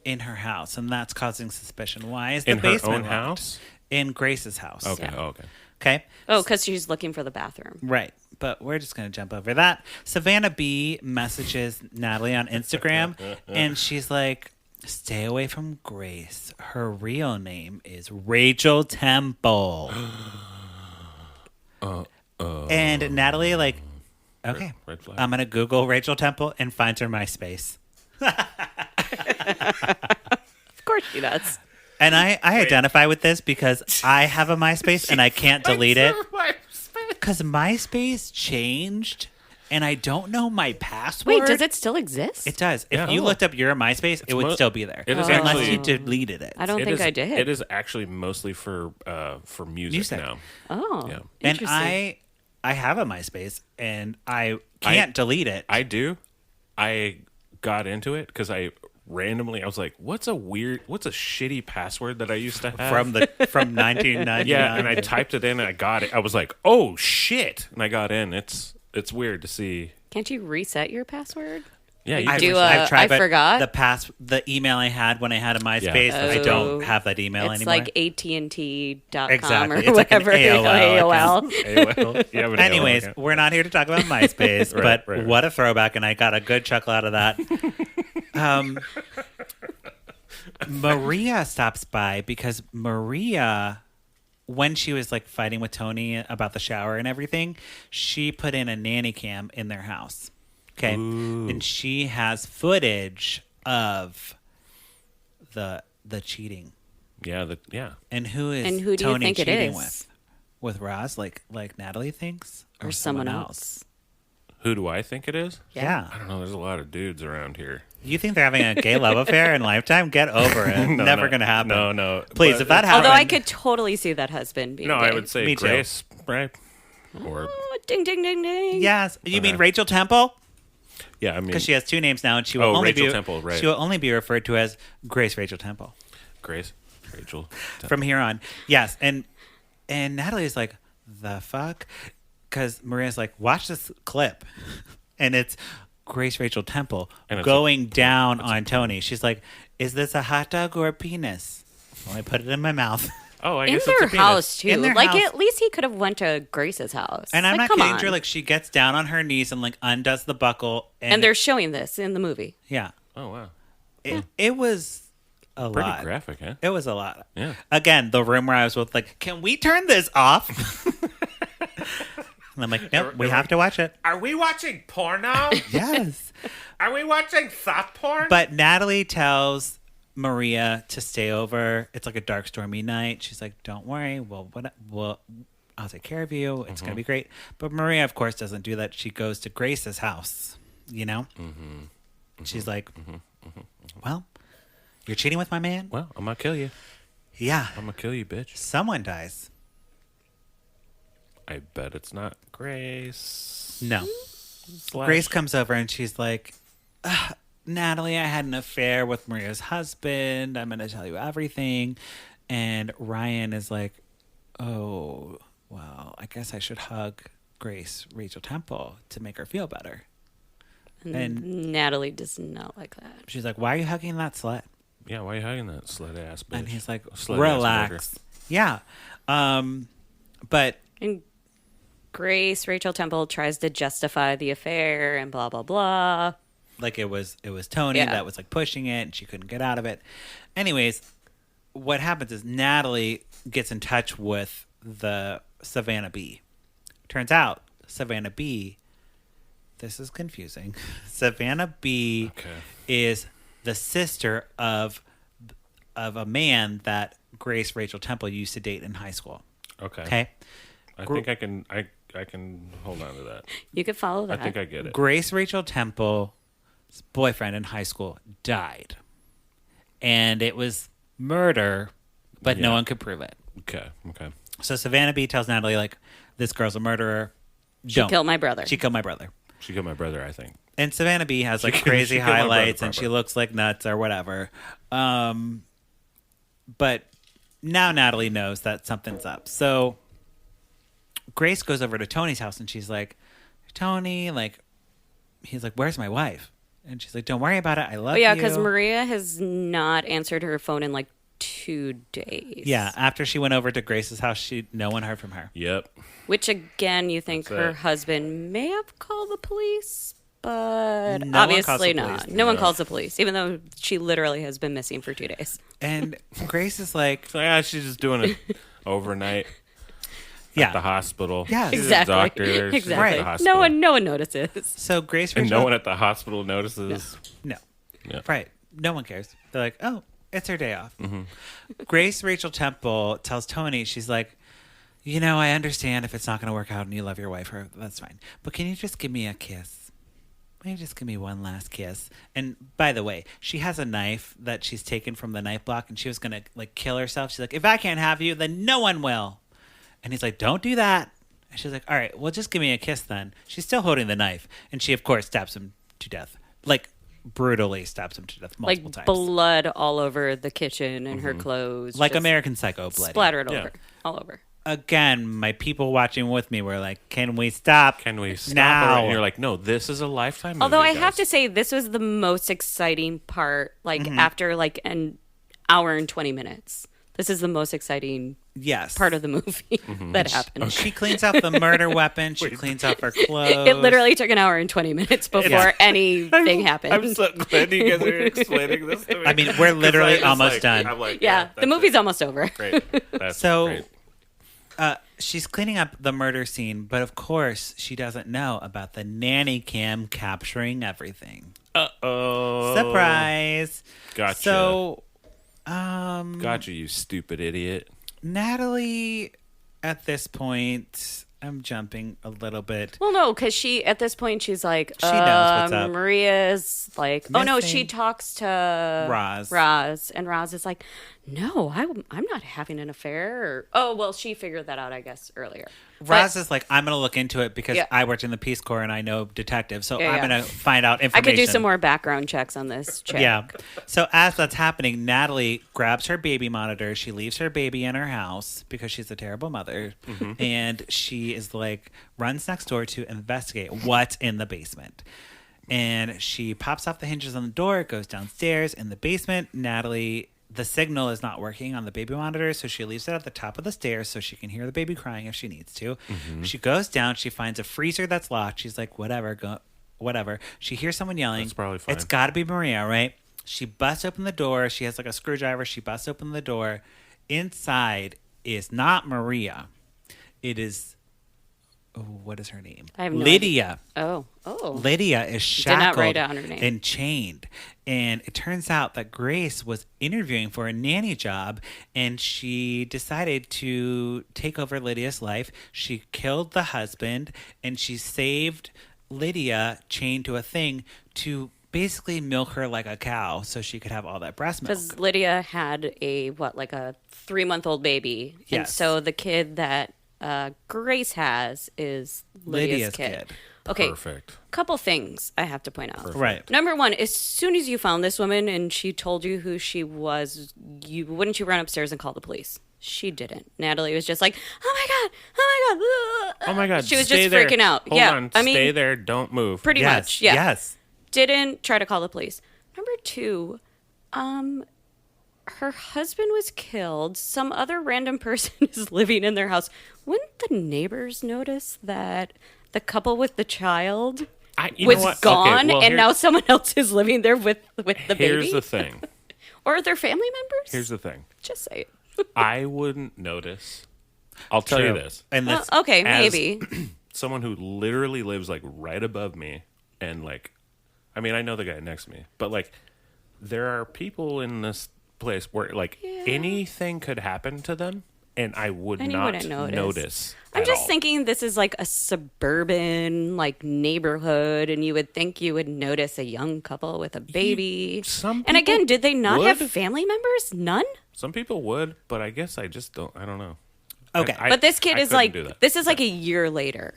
[SPEAKER 1] in her house, and that's causing suspicion. Why is the
[SPEAKER 2] In her
[SPEAKER 1] basement
[SPEAKER 2] own
[SPEAKER 1] locked?
[SPEAKER 2] house?
[SPEAKER 1] In Grace's house.
[SPEAKER 2] Okay.
[SPEAKER 3] Yeah.
[SPEAKER 2] Oh, okay.
[SPEAKER 1] Okay.
[SPEAKER 3] Oh, because she's looking for the bathroom.
[SPEAKER 1] Right. But we're just going to jump over that. Savannah B messages Natalie on Instagram, and she's like, stay away from Grace. Her real name is Rachel Temple. And Natalie, like, okay,
[SPEAKER 2] Red flag.
[SPEAKER 1] I'm going to Google Rachel Temple and find her MySpace.
[SPEAKER 3] Of course she does.
[SPEAKER 1] And I identify with this because I have a MySpace and I can't delete it. Because MySpace changed and I don't know my password.
[SPEAKER 3] Wait, does it still exist?
[SPEAKER 1] It does. If
[SPEAKER 2] Yeah.
[SPEAKER 1] you looked up your MySpace, it would
[SPEAKER 2] mo-
[SPEAKER 1] still be there.
[SPEAKER 2] it is
[SPEAKER 1] unless
[SPEAKER 2] actually-
[SPEAKER 1] you deleted it.
[SPEAKER 3] I don't
[SPEAKER 2] It
[SPEAKER 3] think
[SPEAKER 2] is-
[SPEAKER 3] I did.
[SPEAKER 2] It is actually mostly for music
[SPEAKER 1] Music.
[SPEAKER 2] now.
[SPEAKER 3] Oh,
[SPEAKER 2] Yeah.
[SPEAKER 1] And
[SPEAKER 3] interesting.
[SPEAKER 1] I have a MySpace and I can't delete it.
[SPEAKER 2] I do. I got into it because I was like, what's a shitty password that I used to have?
[SPEAKER 1] from 1999.
[SPEAKER 2] yeah, and I typed it in and I got it. I was like, oh shit. And I got in. It's weird to see.
[SPEAKER 3] Can't you reset your password?
[SPEAKER 2] Yeah, you
[SPEAKER 1] I've,
[SPEAKER 3] do,
[SPEAKER 1] I've tried,
[SPEAKER 3] I
[SPEAKER 1] but
[SPEAKER 3] forgot.
[SPEAKER 1] the email I had when I had a MySpace, I
[SPEAKER 3] Oh.
[SPEAKER 1] don't have that email
[SPEAKER 3] It's
[SPEAKER 1] anymore.
[SPEAKER 3] like AT&T.com
[SPEAKER 1] Exactly.
[SPEAKER 3] or
[SPEAKER 1] It's like an
[SPEAKER 3] whatever.
[SPEAKER 1] AOL
[SPEAKER 2] AOL. You have an
[SPEAKER 1] Anyways,
[SPEAKER 2] AOL account.
[SPEAKER 1] we're not here to talk about MySpace,
[SPEAKER 2] Right,
[SPEAKER 1] but
[SPEAKER 2] right.
[SPEAKER 1] what a throwback, and I got a good chuckle out of that. Maria stops by because Maria, when she was like fighting with Tony about the shower and everything, she put in a nanny cam in their house. Okay.
[SPEAKER 2] Ooh.
[SPEAKER 1] And she has footage of the cheating.
[SPEAKER 2] Yeah.
[SPEAKER 1] And who is
[SPEAKER 3] And who do you
[SPEAKER 1] Tony
[SPEAKER 3] think it
[SPEAKER 1] cheating
[SPEAKER 3] is?
[SPEAKER 1] with? With Roz, like Natalie thinks?
[SPEAKER 3] Or someone else.
[SPEAKER 2] Who do I think it is?
[SPEAKER 1] Yeah.
[SPEAKER 2] I don't know. There's a lot of dudes around here.
[SPEAKER 1] You think they're having a gay love affair in Lifetime? Get over it. Never going to happen.
[SPEAKER 2] No.
[SPEAKER 1] Please,
[SPEAKER 2] But-
[SPEAKER 1] if that happened.
[SPEAKER 3] Although I could totally see that husband being
[SPEAKER 2] No,
[SPEAKER 3] gay.
[SPEAKER 2] I would say
[SPEAKER 1] Me too.
[SPEAKER 2] Grace, right? Or
[SPEAKER 3] Oh, ding, ding, ding, ding.
[SPEAKER 1] Yes. You mean
[SPEAKER 2] Okay.
[SPEAKER 1] Rachel Temple?
[SPEAKER 2] yeah, I mean
[SPEAKER 1] Because she has two names now, and she will
[SPEAKER 2] Oh,
[SPEAKER 1] only
[SPEAKER 2] Rachel
[SPEAKER 1] be
[SPEAKER 2] Temple, right.
[SPEAKER 1] she will only be referred to as Grace Rachel Temple
[SPEAKER 2] Grace, Rachel.
[SPEAKER 1] from here on. Yes, and Natalie's like, the fuck, because Maria's like, watch this clip, and it's Grace Rachel Temple
[SPEAKER 2] And it's
[SPEAKER 1] going down on Tony. She's like, is this a hot dog or a penis? Well, I put it in my mouth.
[SPEAKER 2] Oh, I
[SPEAKER 3] In
[SPEAKER 2] guess
[SPEAKER 3] their
[SPEAKER 2] it's a penis.
[SPEAKER 3] house, too.
[SPEAKER 1] In their
[SPEAKER 3] Like,
[SPEAKER 1] house.
[SPEAKER 3] at least he could have went to Grace's house.
[SPEAKER 1] And I'm
[SPEAKER 3] Like,
[SPEAKER 1] not
[SPEAKER 3] come
[SPEAKER 1] kidding,
[SPEAKER 3] on.
[SPEAKER 1] Drew. Like, she gets down on her knees and like undoes the buckle,
[SPEAKER 3] And they're showing this in the movie.
[SPEAKER 1] yeah.
[SPEAKER 2] Oh wow,
[SPEAKER 1] It was a
[SPEAKER 2] pretty
[SPEAKER 1] lot.
[SPEAKER 2] graphic, huh?
[SPEAKER 1] It was a lot.
[SPEAKER 2] Yeah.
[SPEAKER 1] Again, the room where I was with, like, can we turn this off? And I'm like, nope, we have to watch it.
[SPEAKER 2] Are we watching porno?
[SPEAKER 1] Yes.
[SPEAKER 2] Are we watching soft porn?
[SPEAKER 1] But Natalie tells Maria to stay over. It's like a dark, stormy night. She's like, don't worry. I'll take care of you. It's going to be great. But Maria, of course, doesn't do that. She goes to Grace's house, you know? She's like, well, you're cheating with my man?
[SPEAKER 2] Well, I'm gonna kill you.
[SPEAKER 1] Yeah.
[SPEAKER 2] I'm gonna kill you, bitch.
[SPEAKER 1] Someone dies.
[SPEAKER 2] I bet it's not Grace.
[SPEAKER 1] No.
[SPEAKER 2] Slash-
[SPEAKER 1] Grace comes over and she's like, Natalie, I had an affair with Maria's husband. I'm going to tell you everything. And Ryan is like, oh, well, I guess I should hug Grace Rachel Temple to make her feel better. And
[SPEAKER 3] Natalie does not like that.
[SPEAKER 1] she's like, why are you hugging that slut?
[SPEAKER 2] Yeah, why are you hugging that slut ass bitch?
[SPEAKER 1] And he's like,
[SPEAKER 2] Slut ass
[SPEAKER 1] relax. Yeah. But
[SPEAKER 3] And Grace, Rachel Temple, tries to justify the affair and blah, blah, blah.
[SPEAKER 1] like it was Tony
[SPEAKER 3] Yeah.
[SPEAKER 1] that was like pushing it and she couldn't get out of it. Anyways, what happens is Natalie gets in touch with the Savannah Bee. Turns out Savannah Bee, this is confusing. Savannah Bee
[SPEAKER 2] Okay.
[SPEAKER 1] is the sister of a man that Grace Rachel Temple used to date in high school.
[SPEAKER 2] Okay.
[SPEAKER 1] Okay?
[SPEAKER 2] I think I can hold on to that.
[SPEAKER 3] You could follow that.
[SPEAKER 2] I think I get it.
[SPEAKER 1] Grace Rachel Temple's boyfriend in high school died. And it was murder, but no
[SPEAKER 2] Yeah.
[SPEAKER 1] one could prove it.
[SPEAKER 2] Okay.
[SPEAKER 1] So Savannah Bee tells Natalie, like, this girl's a murderer.
[SPEAKER 3] She
[SPEAKER 1] Don't.
[SPEAKER 3] killed my brother.
[SPEAKER 1] She killed my brother.
[SPEAKER 2] She killed my brother, I think.
[SPEAKER 1] And Savannah Bee has like
[SPEAKER 2] She
[SPEAKER 1] crazy
[SPEAKER 2] killed my brother
[SPEAKER 1] highlights and
[SPEAKER 2] proper.
[SPEAKER 1] she looks like nuts or whatever. But now Natalie knows that something's up. So Grace goes over to Tony's house and she's like, Tony, like, he's like, where's my wife? And she's like, don't worry about it. I love
[SPEAKER 3] Oh, yeah,
[SPEAKER 1] you.
[SPEAKER 3] because Maria has not answered her phone in like 2 days.
[SPEAKER 1] Yeah, after she went over to Grace's house, no one heard from her.
[SPEAKER 2] Yep.
[SPEAKER 3] Which, again, you think
[SPEAKER 2] That's
[SPEAKER 3] her
[SPEAKER 2] it.
[SPEAKER 3] husband may have called the police, but
[SPEAKER 1] No one calls
[SPEAKER 3] obviously
[SPEAKER 1] the
[SPEAKER 3] not.
[SPEAKER 1] police.
[SPEAKER 3] No one
[SPEAKER 2] No.
[SPEAKER 3] calls the police, even though she literally has been missing for 2 days.
[SPEAKER 1] And Grace is like,
[SPEAKER 2] So yeah, she's just doing it overnight
[SPEAKER 1] yeah.
[SPEAKER 2] at the hospital.
[SPEAKER 1] Yeah.
[SPEAKER 2] She's
[SPEAKER 3] Exactly.
[SPEAKER 2] a doctor there. She's
[SPEAKER 3] Exactly.
[SPEAKER 2] At the hospital.
[SPEAKER 3] No one notices.
[SPEAKER 1] So Grace
[SPEAKER 2] And
[SPEAKER 1] Rachel,
[SPEAKER 2] no one at the hospital notices.
[SPEAKER 1] no.
[SPEAKER 2] Yeah.
[SPEAKER 1] Right. No one cares. They're like, oh, it's her day off.
[SPEAKER 2] Mm-hmm.
[SPEAKER 1] Grace Rachel Temple tells Tony, she's like, you know, I understand if it's not going to work out and you love your wife, that's fine. But can you just give me a kiss? Can you just give me one last kiss? And by the way, she has a knife that she's taken from the knife block and she was going to like kill herself. She's like, if I can't have you, then no one will. And he's like, don't do that. And she's like, all right, well, just give me a kiss then. She's still holding the knife. And she, of course, stabs him to death. Like, brutally stabs him to death multiple
[SPEAKER 3] Like
[SPEAKER 1] times.
[SPEAKER 3] blood all over the kitchen and her clothes.
[SPEAKER 1] Like
[SPEAKER 3] just
[SPEAKER 1] American Psycho bloody.
[SPEAKER 3] splattered
[SPEAKER 2] Yeah.
[SPEAKER 3] over. All over.
[SPEAKER 1] Again, my people watching with me were like, can we stop?
[SPEAKER 2] Can we stop
[SPEAKER 1] now?
[SPEAKER 2] her? And you're like, no, this is a Lifetime movie.
[SPEAKER 3] Although I have
[SPEAKER 2] guys.
[SPEAKER 3] to say, this was the most exciting part, like after like an hour and 20 minutes. This is the most exciting
[SPEAKER 1] Yes.
[SPEAKER 3] part of the movie that happened.
[SPEAKER 1] She cleans out the murder weapon. She cleans off her clothes.
[SPEAKER 3] It literally took an hour and 20 minutes before anything happened.
[SPEAKER 2] I'm so glad you guys are explaining this to me.
[SPEAKER 1] I mean, we're literally almost done.
[SPEAKER 2] I'm like,
[SPEAKER 3] yeah, the
[SPEAKER 2] that's
[SPEAKER 3] movie's
[SPEAKER 2] it.
[SPEAKER 3] almost over.
[SPEAKER 2] Great. That's
[SPEAKER 1] So,
[SPEAKER 2] great.
[SPEAKER 1] She's cleaning up the murder scene, but of course, she doesn't know about the nanny cam capturing everything.
[SPEAKER 2] Uh-oh.
[SPEAKER 1] Surprise!
[SPEAKER 2] Gotcha.
[SPEAKER 1] So,
[SPEAKER 2] Gotcha, you stupid idiot.
[SPEAKER 1] Natalie, at this point, I'm jumping a little bit.
[SPEAKER 3] Well, no, because at this point, she's like,
[SPEAKER 1] She knows what's up.
[SPEAKER 3] Maria's like, oh no, she
[SPEAKER 1] Missing.
[SPEAKER 3] talks to
[SPEAKER 1] Roz.
[SPEAKER 3] and Roz is like, no, I'm not having an affair. Or, oh, well, she figured that out, I guess, earlier.
[SPEAKER 1] Roz is like, I'm going to look into it because
[SPEAKER 3] Yeah.
[SPEAKER 1] I worked in the Peace Corps and I know detectives, so
[SPEAKER 3] Yeah,
[SPEAKER 1] I'm
[SPEAKER 3] yeah.
[SPEAKER 1] going to find out
[SPEAKER 3] I
[SPEAKER 1] information.
[SPEAKER 3] could do some more background checks on this chick.
[SPEAKER 1] Yeah. So as that's happening, Natalie grabs her baby monitor. She leaves her baby in her house because she's a terrible mother. And she is like, runs next door to investigate what's in the basement. And she pops off the hinges on the door, goes downstairs in the basement. Natalie, the signal is not working on the baby monitor, so she leaves it at the top of the stairs so she can hear the baby crying if she needs to. She goes down. She finds a freezer that's locked. She's like, whatever. She hears someone yelling.
[SPEAKER 2] That's probably fine.
[SPEAKER 1] It's got to be Maria, right? She busts open the door. She has like a screwdriver. She busts open the door. Inside is not Maria. It is, what is her name?
[SPEAKER 3] I have no
[SPEAKER 1] Lydia.
[SPEAKER 3] Oh.
[SPEAKER 1] Lydia is
[SPEAKER 3] Did
[SPEAKER 1] shackled
[SPEAKER 3] not write down her name.
[SPEAKER 1] and chained. And it turns out that Grace was interviewing for a nanny job and she decided to take over Lydia's life. She killed the husband and she saved Lydia chained to a thing to basically milk her like a cow so she could have all that breast milk.
[SPEAKER 3] Because Lydia had a 3-month-old baby. And
[SPEAKER 1] Yes.
[SPEAKER 3] so the kid that Grace has is Lydia's kid. Okay,
[SPEAKER 2] Perfect.
[SPEAKER 3] couple things I have to point out.
[SPEAKER 1] Right.
[SPEAKER 3] Number one, as soon as you found this woman and she told you who she was, wouldn't you run upstairs and call the police? She didn't. Natalie was just like, oh my God.
[SPEAKER 2] Oh my God.
[SPEAKER 3] She was
[SPEAKER 2] stay
[SPEAKER 3] just
[SPEAKER 2] there.
[SPEAKER 3] freaking out.
[SPEAKER 2] Hold
[SPEAKER 3] yeah.
[SPEAKER 2] on.
[SPEAKER 3] I mean,
[SPEAKER 2] Stay there. Don't move.
[SPEAKER 3] pretty
[SPEAKER 1] Yes,
[SPEAKER 3] much. Yeah.
[SPEAKER 1] Yes.
[SPEAKER 3] Didn't try to call the police. Number two, her husband was killed. Some other random person is living in their house. Wouldn't the neighbors notice that the couple with the child
[SPEAKER 2] You know
[SPEAKER 3] was
[SPEAKER 2] what?
[SPEAKER 3] gone
[SPEAKER 2] Okay, well,
[SPEAKER 3] and now someone else is living there with the baby?
[SPEAKER 2] Here's the thing.
[SPEAKER 3] Or their family members?
[SPEAKER 2] Here's the thing.
[SPEAKER 3] Just say it.
[SPEAKER 2] I wouldn't notice. I'll tell you
[SPEAKER 1] True.
[SPEAKER 2] this.
[SPEAKER 1] And
[SPEAKER 3] Well,
[SPEAKER 1] this,
[SPEAKER 3] okay,
[SPEAKER 2] As-
[SPEAKER 3] maybe.
[SPEAKER 2] Someone who literally lives like right above me and like, I mean, I know the guy next to me, but like there are people in this place where like anything could happen to them and I would
[SPEAKER 3] And you
[SPEAKER 2] not
[SPEAKER 3] wouldn't
[SPEAKER 2] notice.
[SPEAKER 3] I'm
[SPEAKER 2] at
[SPEAKER 3] just
[SPEAKER 2] all.
[SPEAKER 3] thinking this is like a suburban like neighborhood, and you would think you would notice a young couple with a baby.
[SPEAKER 2] some
[SPEAKER 3] And again,
[SPEAKER 2] people
[SPEAKER 3] did they not
[SPEAKER 2] would.
[SPEAKER 3] have family members? None.
[SPEAKER 2] Some people would, but I guess I just don't. I don't know.
[SPEAKER 1] Okay.
[SPEAKER 3] But this kid
[SPEAKER 2] I
[SPEAKER 3] is
[SPEAKER 2] couldn't
[SPEAKER 3] like
[SPEAKER 2] do that.
[SPEAKER 3] this is like a year later.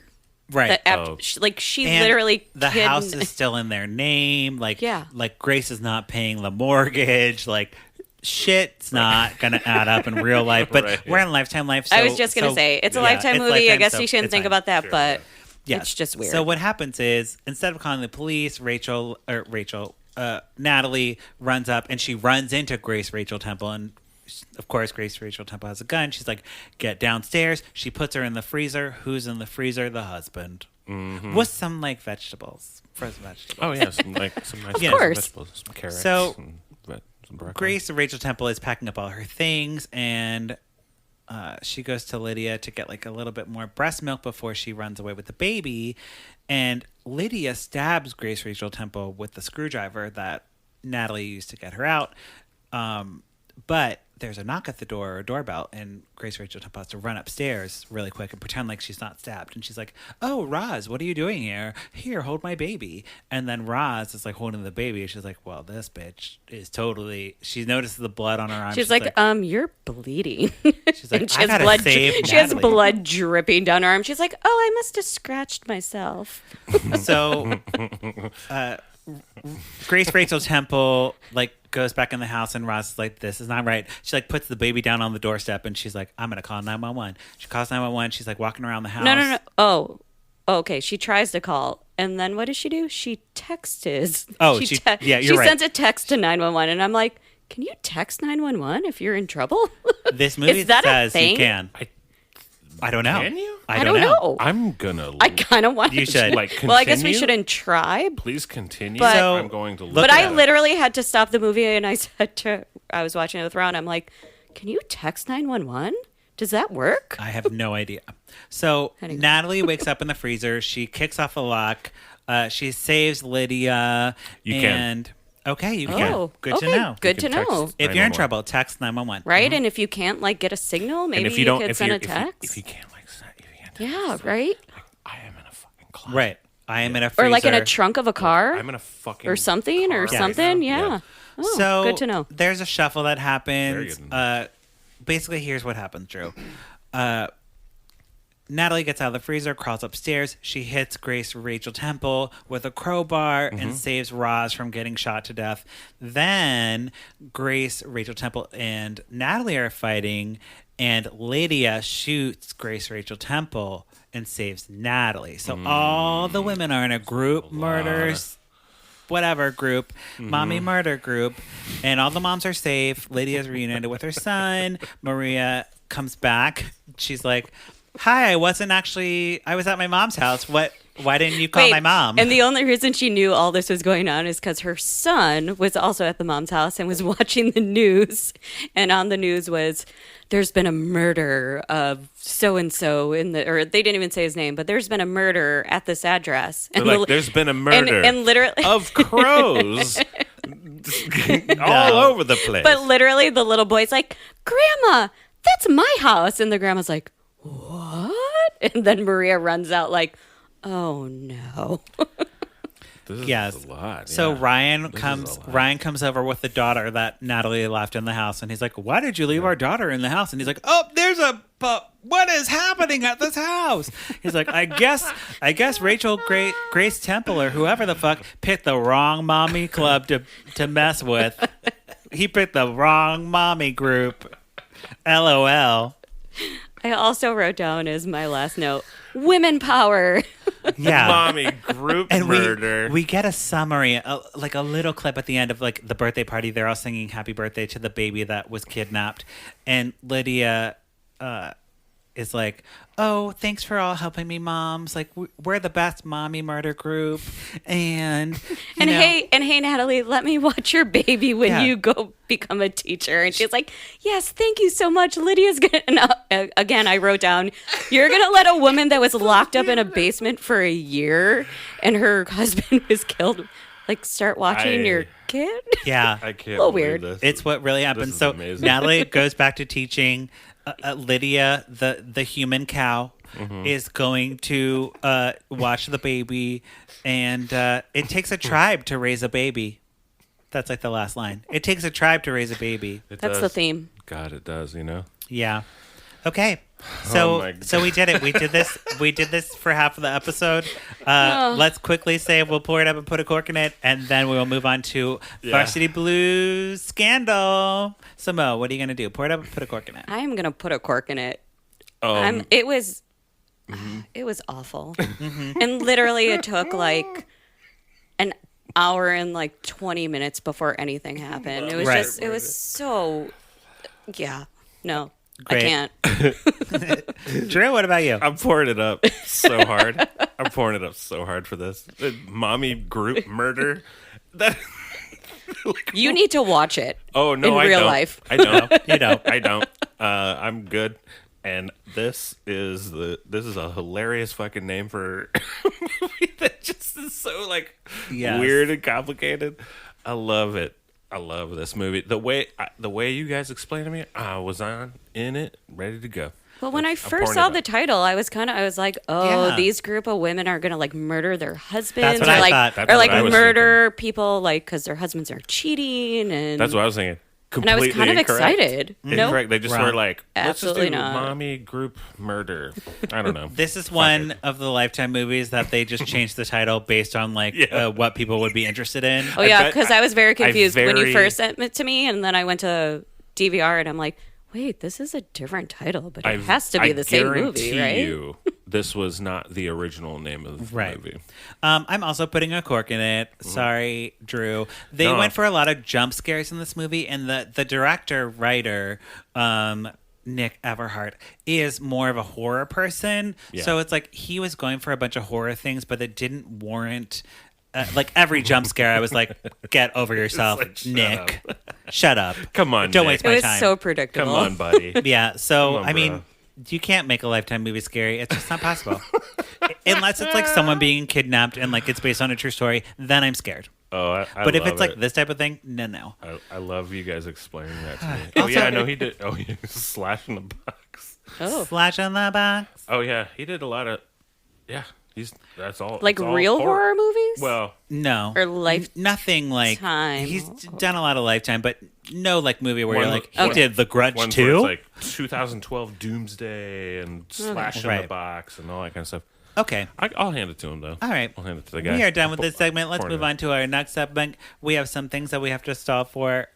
[SPEAKER 1] right.
[SPEAKER 3] That after,
[SPEAKER 2] Oh.
[SPEAKER 3] she
[SPEAKER 1] And
[SPEAKER 3] literally
[SPEAKER 1] the
[SPEAKER 3] hid-
[SPEAKER 1] house is still in their name. Like,
[SPEAKER 3] Yeah.
[SPEAKER 1] like Grace is not paying the mortgage. Like, shit's not gonna add up in real life. But
[SPEAKER 2] Right.
[SPEAKER 1] we're in Lifetime life. So,
[SPEAKER 3] I was just gonna
[SPEAKER 1] so-
[SPEAKER 3] say it's a
[SPEAKER 1] yeah,
[SPEAKER 3] Lifetime
[SPEAKER 1] it's
[SPEAKER 3] movie. I
[SPEAKER 1] Lifetime,
[SPEAKER 3] guess
[SPEAKER 1] so
[SPEAKER 3] you shouldn't
[SPEAKER 1] it's
[SPEAKER 3] think
[SPEAKER 1] fine.
[SPEAKER 3] about that,
[SPEAKER 2] Sure,
[SPEAKER 3] but
[SPEAKER 1] Yes.
[SPEAKER 3] it's just weird.
[SPEAKER 1] So what happens is instead of calling the police, Natalie runs up and she runs into Grace Rachel Temple, and of course Grace Rachel Temple has a gun. She's like, "Get downstairs." She puts her in the freezer. Who's in the freezer? The husband. With some like vegetables, frozen vegetables.
[SPEAKER 2] Oh yeah, some nice
[SPEAKER 1] Of
[SPEAKER 3] course.
[SPEAKER 2] vegetables, some carrots,
[SPEAKER 1] So,
[SPEAKER 2] some broccoli.
[SPEAKER 1] Grace Rachel Temple is packing up all her things, and she goes to Lydia to get like a little bit more breast milk before she runs away with the baby. And Lydia stabs Grace Rachel Temple with the screwdriver that Natalie used to get her out. But there's a knock at the door or a doorbell, and Grace Rachel Temple has to run upstairs really quick and pretend like she's not stabbed. And she's like, "Oh, Roz, what are you doing here? Here, hold my baby." And then Roz is like holding the baby. She's like, "Well, this bitch is totally." She notices the blood on her arm.
[SPEAKER 3] She's like, you're bleeding.
[SPEAKER 1] She's like,
[SPEAKER 3] And
[SPEAKER 1] "I gotta save
[SPEAKER 3] She has
[SPEAKER 1] Natalie."
[SPEAKER 3] blood dripping down her arm. She's like, "Oh, I must have scratched myself."
[SPEAKER 1] So, Grace Rachel Temple like goes back in the house, and Roz is like, "This is not right." She like puts the baby down on the doorstep, and she's like, "I'm gonna call 911." She calls 911. She's like walking around the house.
[SPEAKER 3] No. Oh, okay. She tries to call, and then what does she do? She texts.
[SPEAKER 1] Oh, yeah, you're
[SPEAKER 3] she
[SPEAKER 1] right.
[SPEAKER 3] sends a text to 911, and I'm like, can you text 911 if you're in trouble?
[SPEAKER 1] This movie
[SPEAKER 3] Is that a
[SPEAKER 1] says you
[SPEAKER 3] thing?
[SPEAKER 1] can. I don't know.
[SPEAKER 2] Can you?
[SPEAKER 3] I don't know.
[SPEAKER 2] I'm gonna.
[SPEAKER 3] I kind of want
[SPEAKER 1] You
[SPEAKER 3] to.
[SPEAKER 1] should.
[SPEAKER 2] Like,
[SPEAKER 3] Well, I guess we
[SPEAKER 2] continue?
[SPEAKER 3] shouldn't try.
[SPEAKER 2] Please continue.
[SPEAKER 3] But-
[SPEAKER 1] So,
[SPEAKER 2] I'm going to look.
[SPEAKER 1] look
[SPEAKER 3] But
[SPEAKER 1] at
[SPEAKER 3] I
[SPEAKER 1] it.
[SPEAKER 3] literally had to stop the movie, and I said to, I was watching it with Ron, I'm like, can you text 911? Does that work?
[SPEAKER 1] I have no idea. So
[SPEAKER 3] Anyway.
[SPEAKER 1] Natalie wakes up in the freezer. She kicks off a lock. She saves Lydia.
[SPEAKER 2] You can.
[SPEAKER 1] and Okay, you
[SPEAKER 3] Oh,
[SPEAKER 1] can. Good to
[SPEAKER 3] okay,
[SPEAKER 1] know.
[SPEAKER 3] Good
[SPEAKER 2] You
[SPEAKER 3] to
[SPEAKER 2] can
[SPEAKER 3] know.
[SPEAKER 2] text-
[SPEAKER 1] If you're in
[SPEAKER 2] 911.
[SPEAKER 1] trouble, text 911.
[SPEAKER 3] Right? And if you can't, like, get a signal, maybe
[SPEAKER 2] and if you
[SPEAKER 3] you
[SPEAKER 2] don't,
[SPEAKER 3] could
[SPEAKER 2] if
[SPEAKER 3] send
[SPEAKER 2] you
[SPEAKER 3] a text.
[SPEAKER 2] if you can't like, if you can't text,
[SPEAKER 3] Yeah, right?
[SPEAKER 2] Like, I am in a fucking closet.
[SPEAKER 1] Right. I am in a freezer.
[SPEAKER 3] Or like in a trunk of a car
[SPEAKER 2] I'm in a fucking
[SPEAKER 3] or something
[SPEAKER 2] car
[SPEAKER 3] or
[SPEAKER 2] right
[SPEAKER 3] something.
[SPEAKER 2] now.
[SPEAKER 3] Yeah. Oh,
[SPEAKER 1] So
[SPEAKER 3] good to know.
[SPEAKER 1] There's a shuffle that happens.
[SPEAKER 2] Very good.
[SPEAKER 1] Basically, here's what happens, Drew. Natalie gets out of the freezer, crawls upstairs. She hits Grace Rachel Temple with a crowbar and saves Roz from getting shot to death. Then Grace Rachel Temple and Natalie are fighting, and Lydia shoots Grace Rachel Temple and saves Natalie. So all the women are in a group murders whatever group, mommy murder group, and all the moms are safe. Lydia's reunited with her son. Maria comes back. She's like, "Hi, I was at my mom's house. Why didn't you call
[SPEAKER 3] Wait,
[SPEAKER 1] my mom?"
[SPEAKER 3] And the only reason she knew all this was going on is because her son was also at the mom's house and was watching the news. And on the news was, there's been a murder of so-and-so or they didn't even say his name, but there's been a murder at this address.
[SPEAKER 2] They're
[SPEAKER 3] And
[SPEAKER 2] like, there's been a murder
[SPEAKER 3] and literally,
[SPEAKER 2] of crows all over the place.
[SPEAKER 3] but literally the little boy's like, Grandma, that's my house. And the grandma's like, what? And then Maria runs out like, oh no.
[SPEAKER 2] this is
[SPEAKER 1] Yes.
[SPEAKER 2] a lot.
[SPEAKER 1] So
[SPEAKER 2] yeah.
[SPEAKER 1] Ryan
[SPEAKER 2] This is
[SPEAKER 1] comes.
[SPEAKER 2] a lot.
[SPEAKER 1] Ryan comes over with the daughter that Natalie left in the house, and he's like, "Why did you leave our daughter in the house?" And he's like, "Oh, what is happening at this house?" He's like, I guess Rachel Grace Temple or whoever the fuck picked the wrong mommy club to mess with. He picked the wrong mommy group. LOL.
[SPEAKER 3] I also wrote down as my last note, women power.
[SPEAKER 1] Yeah.
[SPEAKER 2] Mommy group
[SPEAKER 1] And
[SPEAKER 2] murder.
[SPEAKER 1] we get a summary, like a little clip at the end of like the birthday party. They're all singing "Happy Birthday" to the baby that was kidnapped, and Lydia is like, "Oh, thanks for all helping me, moms. Like we're the best mommy murder group." And
[SPEAKER 3] Hey, Natalie, let me watch your baby when
[SPEAKER 1] Yeah.
[SPEAKER 3] you go become a teacher. And she's like, yes, thank you so much. Lydia's gonna. And again, I wrote down, you're gonna let a woman that was locked up in a basement for a year and her husband was killed, like start watching your kid.
[SPEAKER 1] yeah,
[SPEAKER 2] I can't
[SPEAKER 3] little
[SPEAKER 2] believe
[SPEAKER 3] weird.
[SPEAKER 2] this.
[SPEAKER 1] it's what really happens.
[SPEAKER 2] is
[SPEAKER 1] So
[SPEAKER 2] amazing.
[SPEAKER 1] Natalie goes back to teaching. Lydia, the human cow, is going to watch the baby, and it takes a tribe to raise a baby. That's like the last line. It takes a tribe to raise a baby.
[SPEAKER 2] It
[SPEAKER 3] That's
[SPEAKER 2] does.
[SPEAKER 3] the theme.
[SPEAKER 2] God, it does. You know.
[SPEAKER 1] Yeah. Okay. So
[SPEAKER 2] my
[SPEAKER 1] so we did it. We did this. We did this for half of the episode. Let's quickly say we'll pour it up and put a cork in it, and then we will move on to Varsity Blues Scandal. So Mo, what are you gonna do? Pour it up and put a cork in it.
[SPEAKER 3] I am gonna put a cork in it.
[SPEAKER 2] Um,
[SPEAKER 3] It was awful, and literally it took like an hour and like 20 minutes before anything happened. It was
[SPEAKER 1] Right.
[SPEAKER 3] it was so, yeah, no,
[SPEAKER 1] Great.
[SPEAKER 3] I can't.
[SPEAKER 1] Drew, what about you?
[SPEAKER 2] I'm pouring it up so hard. I'm pouring it up so hard for this. Mommy group murder. That.
[SPEAKER 3] You need to watch it.
[SPEAKER 2] Oh no,
[SPEAKER 3] in
[SPEAKER 2] I
[SPEAKER 3] real
[SPEAKER 2] don't.
[SPEAKER 3] life.
[SPEAKER 2] I don't.
[SPEAKER 1] You don't.
[SPEAKER 2] I don't. I'm good. And this is a hilarious fucking name for a movie that just is so like
[SPEAKER 1] Yes.
[SPEAKER 2] weird and complicated. I love it. I love this movie. The way you guys explained to me, I was in it, ready to go.
[SPEAKER 3] But when I
[SPEAKER 2] I'm
[SPEAKER 3] first
[SPEAKER 2] pouring
[SPEAKER 3] saw
[SPEAKER 2] it
[SPEAKER 3] the
[SPEAKER 2] up.
[SPEAKER 3] title, I was like, oh,
[SPEAKER 1] Yeah.
[SPEAKER 3] these group of women are gonna like murder their husbands,
[SPEAKER 1] That's what
[SPEAKER 3] or
[SPEAKER 1] I
[SPEAKER 3] like,
[SPEAKER 1] thought.
[SPEAKER 2] That's
[SPEAKER 3] or
[SPEAKER 2] what
[SPEAKER 3] like
[SPEAKER 2] I was
[SPEAKER 3] murder people like because their husbands are cheating, and
[SPEAKER 2] That's what I was thinking.
[SPEAKER 3] and I was
[SPEAKER 2] Completely
[SPEAKER 3] kind of
[SPEAKER 2] incorrect.
[SPEAKER 3] excited.
[SPEAKER 2] Incorrect. They just
[SPEAKER 1] Wrong.
[SPEAKER 2] were like, let's just
[SPEAKER 3] Absolutely
[SPEAKER 2] do
[SPEAKER 3] not.
[SPEAKER 2] mommy group murder. I don't know.
[SPEAKER 1] This is one of the Lifetime movies that they just changed the title based on like
[SPEAKER 2] Yeah.
[SPEAKER 1] what people would be interested in.
[SPEAKER 3] Oh yeah,
[SPEAKER 2] bet-
[SPEAKER 3] because I was very confused when you
[SPEAKER 2] very-
[SPEAKER 3] first sent it to me, and then I went to DVR, and I'm like, wait, this is a different title, but it has to be the same movie,
[SPEAKER 2] guarantee
[SPEAKER 3] right?
[SPEAKER 2] You, this was not the original name of the movie.
[SPEAKER 1] I'm also putting a cork in it. Sorry, Drew. They went for a lot of jump scares in this movie, and the director, writer, Nick Everhart, is more of a horror person.
[SPEAKER 2] Yeah.
[SPEAKER 1] So it's like he was going for a bunch of horror things, but it didn't warrant... like every jump scare, I was like, get over yourself,
[SPEAKER 2] like,
[SPEAKER 1] Nick. Shut up.
[SPEAKER 2] Come on,
[SPEAKER 1] Don't
[SPEAKER 2] Nick.
[SPEAKER 1] waste
[SPEAKER 3] It
[SPEAKER 1] my
[SPEAKER 3] was
[SPEAKER 1] time.
[SPEAKER 3] so predictable.
[SPEAKER 2] Come on, buddy.
[SPEAKER 1] Yeah, so,
[SPEAKER 2] Come on,
[SPEAKER 1] I mean...
[SPEAKER 2] bro.
[SPEAKER 1] You can't make a Lifetime movie scary. It's just not possible. Unless it's like someone being kidnapped and like it's based on a true story, then I'm scared.
[SPEAKER 2] Oh, I
[SPEAKER 1] But if
[SPEAKER 2] love
[SPEAKER 1] it's like
[SPEAKER 2] it.
[SPEAKER 1] this type of thing, no.
[SPEAKER 2] I love you guys explaining that to me. Oh yeah, I know he did. Oh, he slash in the box.
[SPEAKER 3] Oh.
[SPEAKER 1] Slash on the box.
[SPEAKER 2] Oh yeah, he did a lot of. Yeah, that's all.
[SPEAKER 3] Like
[SPEAKER 2] it's all
[SPEAKER 3] real horror movies?
[SPEAKER 2] Well,
[SPEAKER 1] No.
[SPEAKER 3] Or life-
[SPEAKER 1] Nothing like...
[SPEAKER 3] Time.
[SPEAKER 1] He's done a lot of Lifetime, but no like movie where
[SPEAKER 2] One-
[SPEAKER 1] you're like, he
[SPEAKER 2] okay.
[SPEAKER 1] did The Grudge
[SPEAKER 2] ones where
[SPEAKER 1] too?
[SPEAKER 2] it's like 2012 Doomsday and Slash in the
[SPEAKER 1] Right.
[SPEAKER 2] Box and all that kind of stuff.
[SPEAKER 1] Okay.
[SPEAKER 2] I'll hand it to him though.
[SPEAKER 1] All right.
[SPEAKER 2] I'll hand it to the guy.
[SPEAKER 1] We are done with this segment. Let's
[SPEAKER 2] Pouring
[SPEAKER 1] move
[SPEAKER 2] it.
[SPEAKER 1] on to our next segment. We have some things that we have to stall for.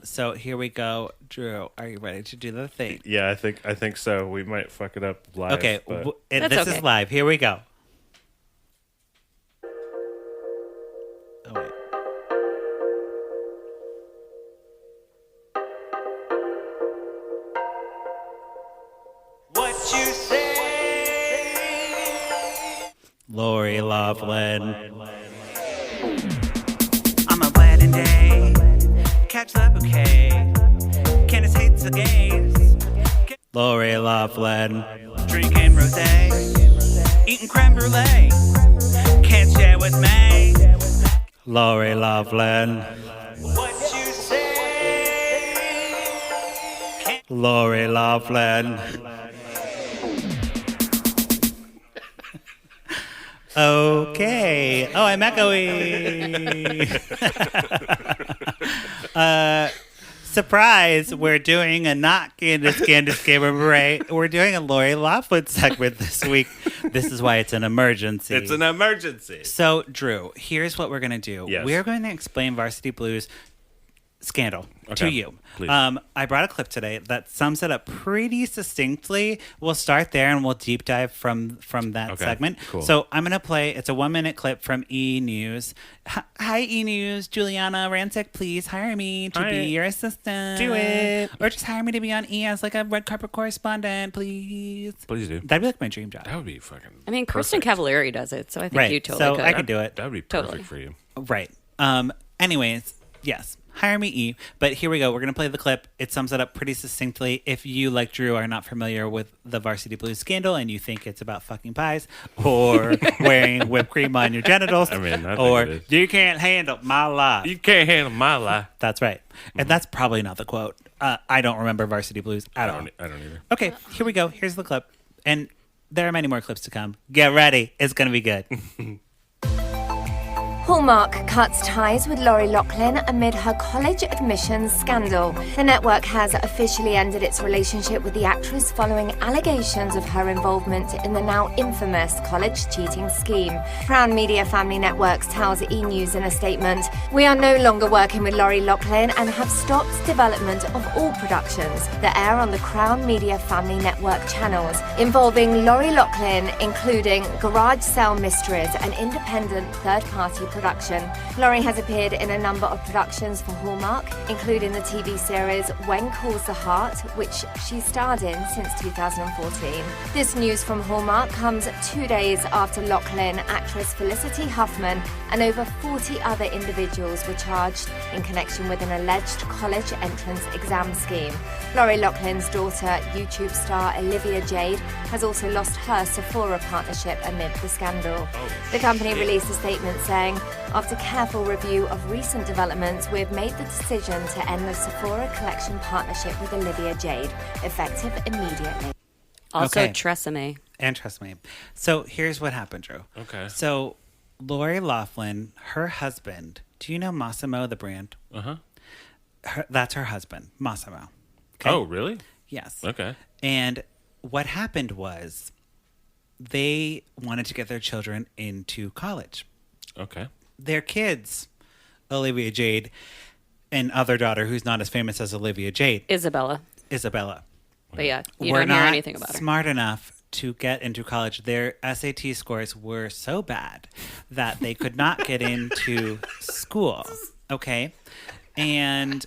[SPEAKER 1] So here we go. Drew, are you ready to do the thing?
[SPEAKER 2] Yeah, I think so. We might fuck it up live.
[SPEAKER 1] Okay.
[SPEAKER 2] but-
[SPEAKER 3] That's
[SPEAKER 1] This
[SPEAKER 3] okay.
[SPEAKER 1] is live. Here we go. Oh, wait. What you say? Lori Loughlin. On my wedding day, catch the bouquet. Candace hates the gays. Lori Loughlin. Drinking rosé, eating creme brulee. Can't share with me. Lori Loughlin. What you say? Lori Loughlin. Okay. Oh, I'm echoing. Surprise! We're doing a not Candace Cabaret. We're doing a Lori Loughlin segment this week. This is why it's an emergency.
[SPEAKER 2] It's an emergency.
[SPEAKER 1] So, Drew, here's what we're going to do.
[SPEAKER 2] Yes.
[SPEAKER 1] We're going to explain Varsity Blues scandal to
[SPEAKER 2] Okay,
[SPEAKER 1] you.
[SPEAKER 2] please.
[SPEAKER 1] I brought a clip today that sums it up pretty succinctly. We'll start there and we'll deep dive from that
[SPEAKER 2] Okay,
[SPEAKER 1] segment.
[SPEAKER 2] cool.
[SPEAKER 1] So I'm going to play, it's a 1-minute clip from E! News. Hi, E! News. Juliana Rancic, please hire me to
[SPEAKER 2] Hi.
[SPEAKER 1] be your assistant.
[SPEAKER 2] Do it.
[SPEAKER 1] Or just hire me to be on E! as like a red carpet correspondent, please.
[SPEAKER 2] Please do.
[SPEAKER 1] That'd be like my dream job.
[SPEAKER 2] That would be fucking.
[SPEAKER 3] I mean, Kristen
[SPEAKER 2] perfect.
[SPEAKER 3] Cavallari does it, so I think
[SPEAKER 1] Right.
[SPEAKER 3] you totally
[SPEAKER 1] So
[SPEAKER 3] could.
[SPEAKER 1] I could do it.
[SPEAKER 2] That would be perfect
[SPEAKER 3] Totally.
[SPEAKER 2] for you.
[SPEAKER 1] Right. Anyways, yes. Hire me, E. But here we go. We're going to play the clip. It sums it up pretty succinctly. If you, like Drew, are not familiar with the Varsity Blues scandal and you think it's about fucking pies or wearing whipped cream on your genitals,
[SPEAKER 2] I mean, I think
[SPEAKER 1] or
[SPEAKER 2] it is.
[SPEAKER 1] you can't handle my life.
[SPEAKER 2] You can't handle my life.
[SPEAKER 1] That's right. And that's probably not the quote. I don't remember Varsity Blues at all.
[SPEAKER 2] I don't either.
[SPEAKER 1] Okay, here we go. Here's the clip. And there are many more clips to come. Get ready. It's going to be good.
[SPEAKER 4] Hallmark cuts ties with Lori Loughlin amid her college admissions scandal. The network has officially ended its relationship with the actress following allegations of her involvement in the now infamous college cheating scheme. Crown Media Family Networks tells E! News in a statement, "We are no longer working with Lori Loughlin and have stopped development of all productions that air on the Crown Media Family Network channels involving Lori Loughlin, including Garage Sale Mysteries, an independent third-party production. Lori has appeared in a number of productions for Hallmark, including the TV series When Calls the Heart, which she starred in since 2014. This news from Hallmark comes 2 days after Loughlin, actress Felicity Huffman, and over 40 other individuals were charged in connection with an alleged college entrance exam scheme. Lori Loughlin's daughter, YouTube star Olivia Jade, has also lost her Sephora partnership amid the scandal. The company released a statement saying, "After careful review of recent developments, we have made the decision to end the Sephora collection partnership with Olivia Jade, effective immediately."
[SPEAKER 3] Also,
[SPEAKER 1] Okay.
[SPEAKER 3] Tresemme.
[SPEAKER 1] And trust me. So here's what happened, Drew.
[SPEAKER 2] Okay.
[SPEAKER 1] So Lori Loughlin, her husband, do you know Massimo, the brand?
[SPEAKER 2] Uh-huh.
[SPEAKER 1] That's her husband, Massimo. Okay?
[SPEAKER 2] Oh, really?
[SPEAKER 1] Yes.
[SPEAKER 2] Okay.
[SPEAKER 1] And what happened was they wanted to get their children into college.
[SPEAKER 2] Okay.
[SPEAKER 1] Their kids, Olivia Jade and other daughter who's not as famous as Olivia Jade,
[SPEAKER 3] Isabella.
[SPEAKER 1] Isabella,
[SPEAKER 3] But yeah, you
[SPEAKER 1] were
[SPEAKER 3] don't hear
[SPEAKER 1] not
[SPEAKER 3] anything about her.
[SPEAKER 1] smart enough to get into college, their SAT scores were so bad that they could not get into school. Okay. And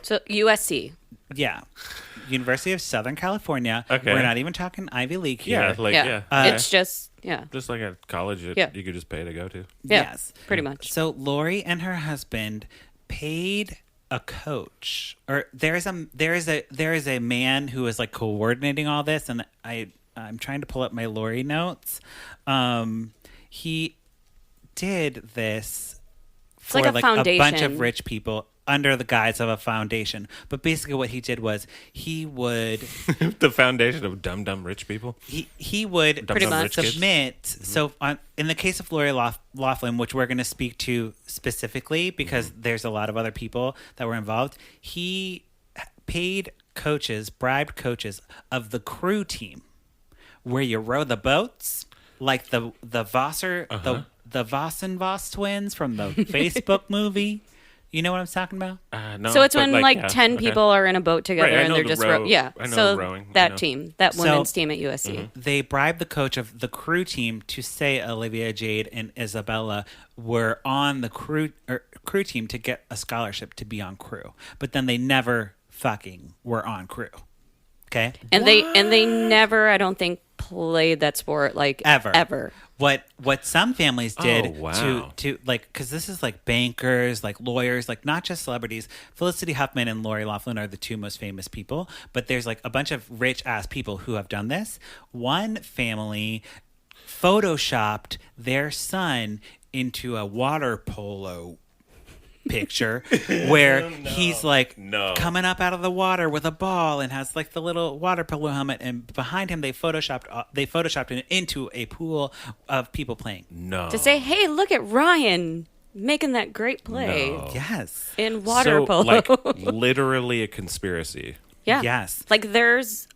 [SPEAKER 3] So USC.
[SPEAKER 1] yeah. University of Southern California.
[SPEAKER 2] Okay.
[SPEAKER 1] We're not even talking Ivy League here.
[SPEAKER 2] Yeah, like
[SPEAKER 3] Yeah.
[SPEAKER 2] yeah.
[SPEAKER 3] It's just,
[SPEAKER 2] Just like a college that
[SPEAKER 3] Yeah.
[SPEAKER 2] you could just pay to go to.
[SPEAKER 3] Yeah,
[SPEAKER 1] Yes.
[SPEAKER 3] pretty much.
[SPEAKER 1] So Lori and her husband paid a coach, or there is a man who is like coordinating all this, and I'm trying to pull up my Lori notes. He did this for
[SPEAKER 3] like a
[SPEAKER 1] a bunch
[SPEAKER 3] foundation.
[SPEAKER 1] of rich people under the guise of a foundation. But basically what he did was he would
[SPEAKER 2] The foundation of dumb rich people.
[SPEAKER 1] he would
[SPEAKER 2] Pretty much.
[SPEAKER 1] much submit. So in the case of Lori Loughlin, which we're going to speak to specifically because there's a lot of other people that were involved, he paid coaches, bribed coaches of the crew team where you row the boats, like the Vosser, the Vossenvoss twins from the Facebook movie. You know what I'm talking about?
[SPEAKER 2] No,
[SPEAKER 3] So it's
[SPEAKER 2] but
[SPEAKER 3] when
[SPEAKER 2] yeah,
[SPEAKER 3] 10
[SPEAKER 2] okay.
[SPEAKER 3] people are in a boat together
[SPEAKER 2] Right, I
[SPEAKER 3] and
[SPEAKER 2] know
[SPEAKER 3] they're
[SPEAKER 2] the
[SPEAKER 3] just
[SPEAKER 2] row-
[SPEAKER 3] yeah.
[SPEAKER 2] I know
[SPEAKER 3] So
[SPEAKER 2] rowing, I
[SPEAKER 3] that
[SPEAKER 2] know.
[SPEAKER 3] team, that
[SPEAKER 1] So-
[SPEAKER 3] women's team at USC.
[SPEAKER 1] They bribed the coach of the crew team to say Olivia Jade and Isabella were on the crew team to get a scholarship to be on crew, but then they never fucking were on crew. Okay,
[SPEAKER 3] And they never, I don't think, played that sport like
[SPEAKER 1] ever. What some families did
[SPEAKER 2] Oh, wow.
[SPEAKER 1] to like, because this is like bankers, like lawyers, like not just celebrities. Felicity Huffman and Lori Loughlin are the two most famous people, but there's like a bunch of rich ass people who have done this. One family photoshopped their son into a water polo picture where he's like coming up out of the water with a ball and has like the little water polo helmet, and behind him they photoshopped it into a pool of people playing.
[SPEAKER 2] No.
[SPEAKER 3] To say, hey, look at Ryan making that great play
[SPEAKER 2] No.
[SPEAKER 1] Yes.
[SPEAKER 3] in water polo.
[SPEAKER 2] Like literally a conspiracy.
[SPEAKER 3] Yeah.
[SPEAKER 1] Yes.
[SPEAKER 3] Like there's,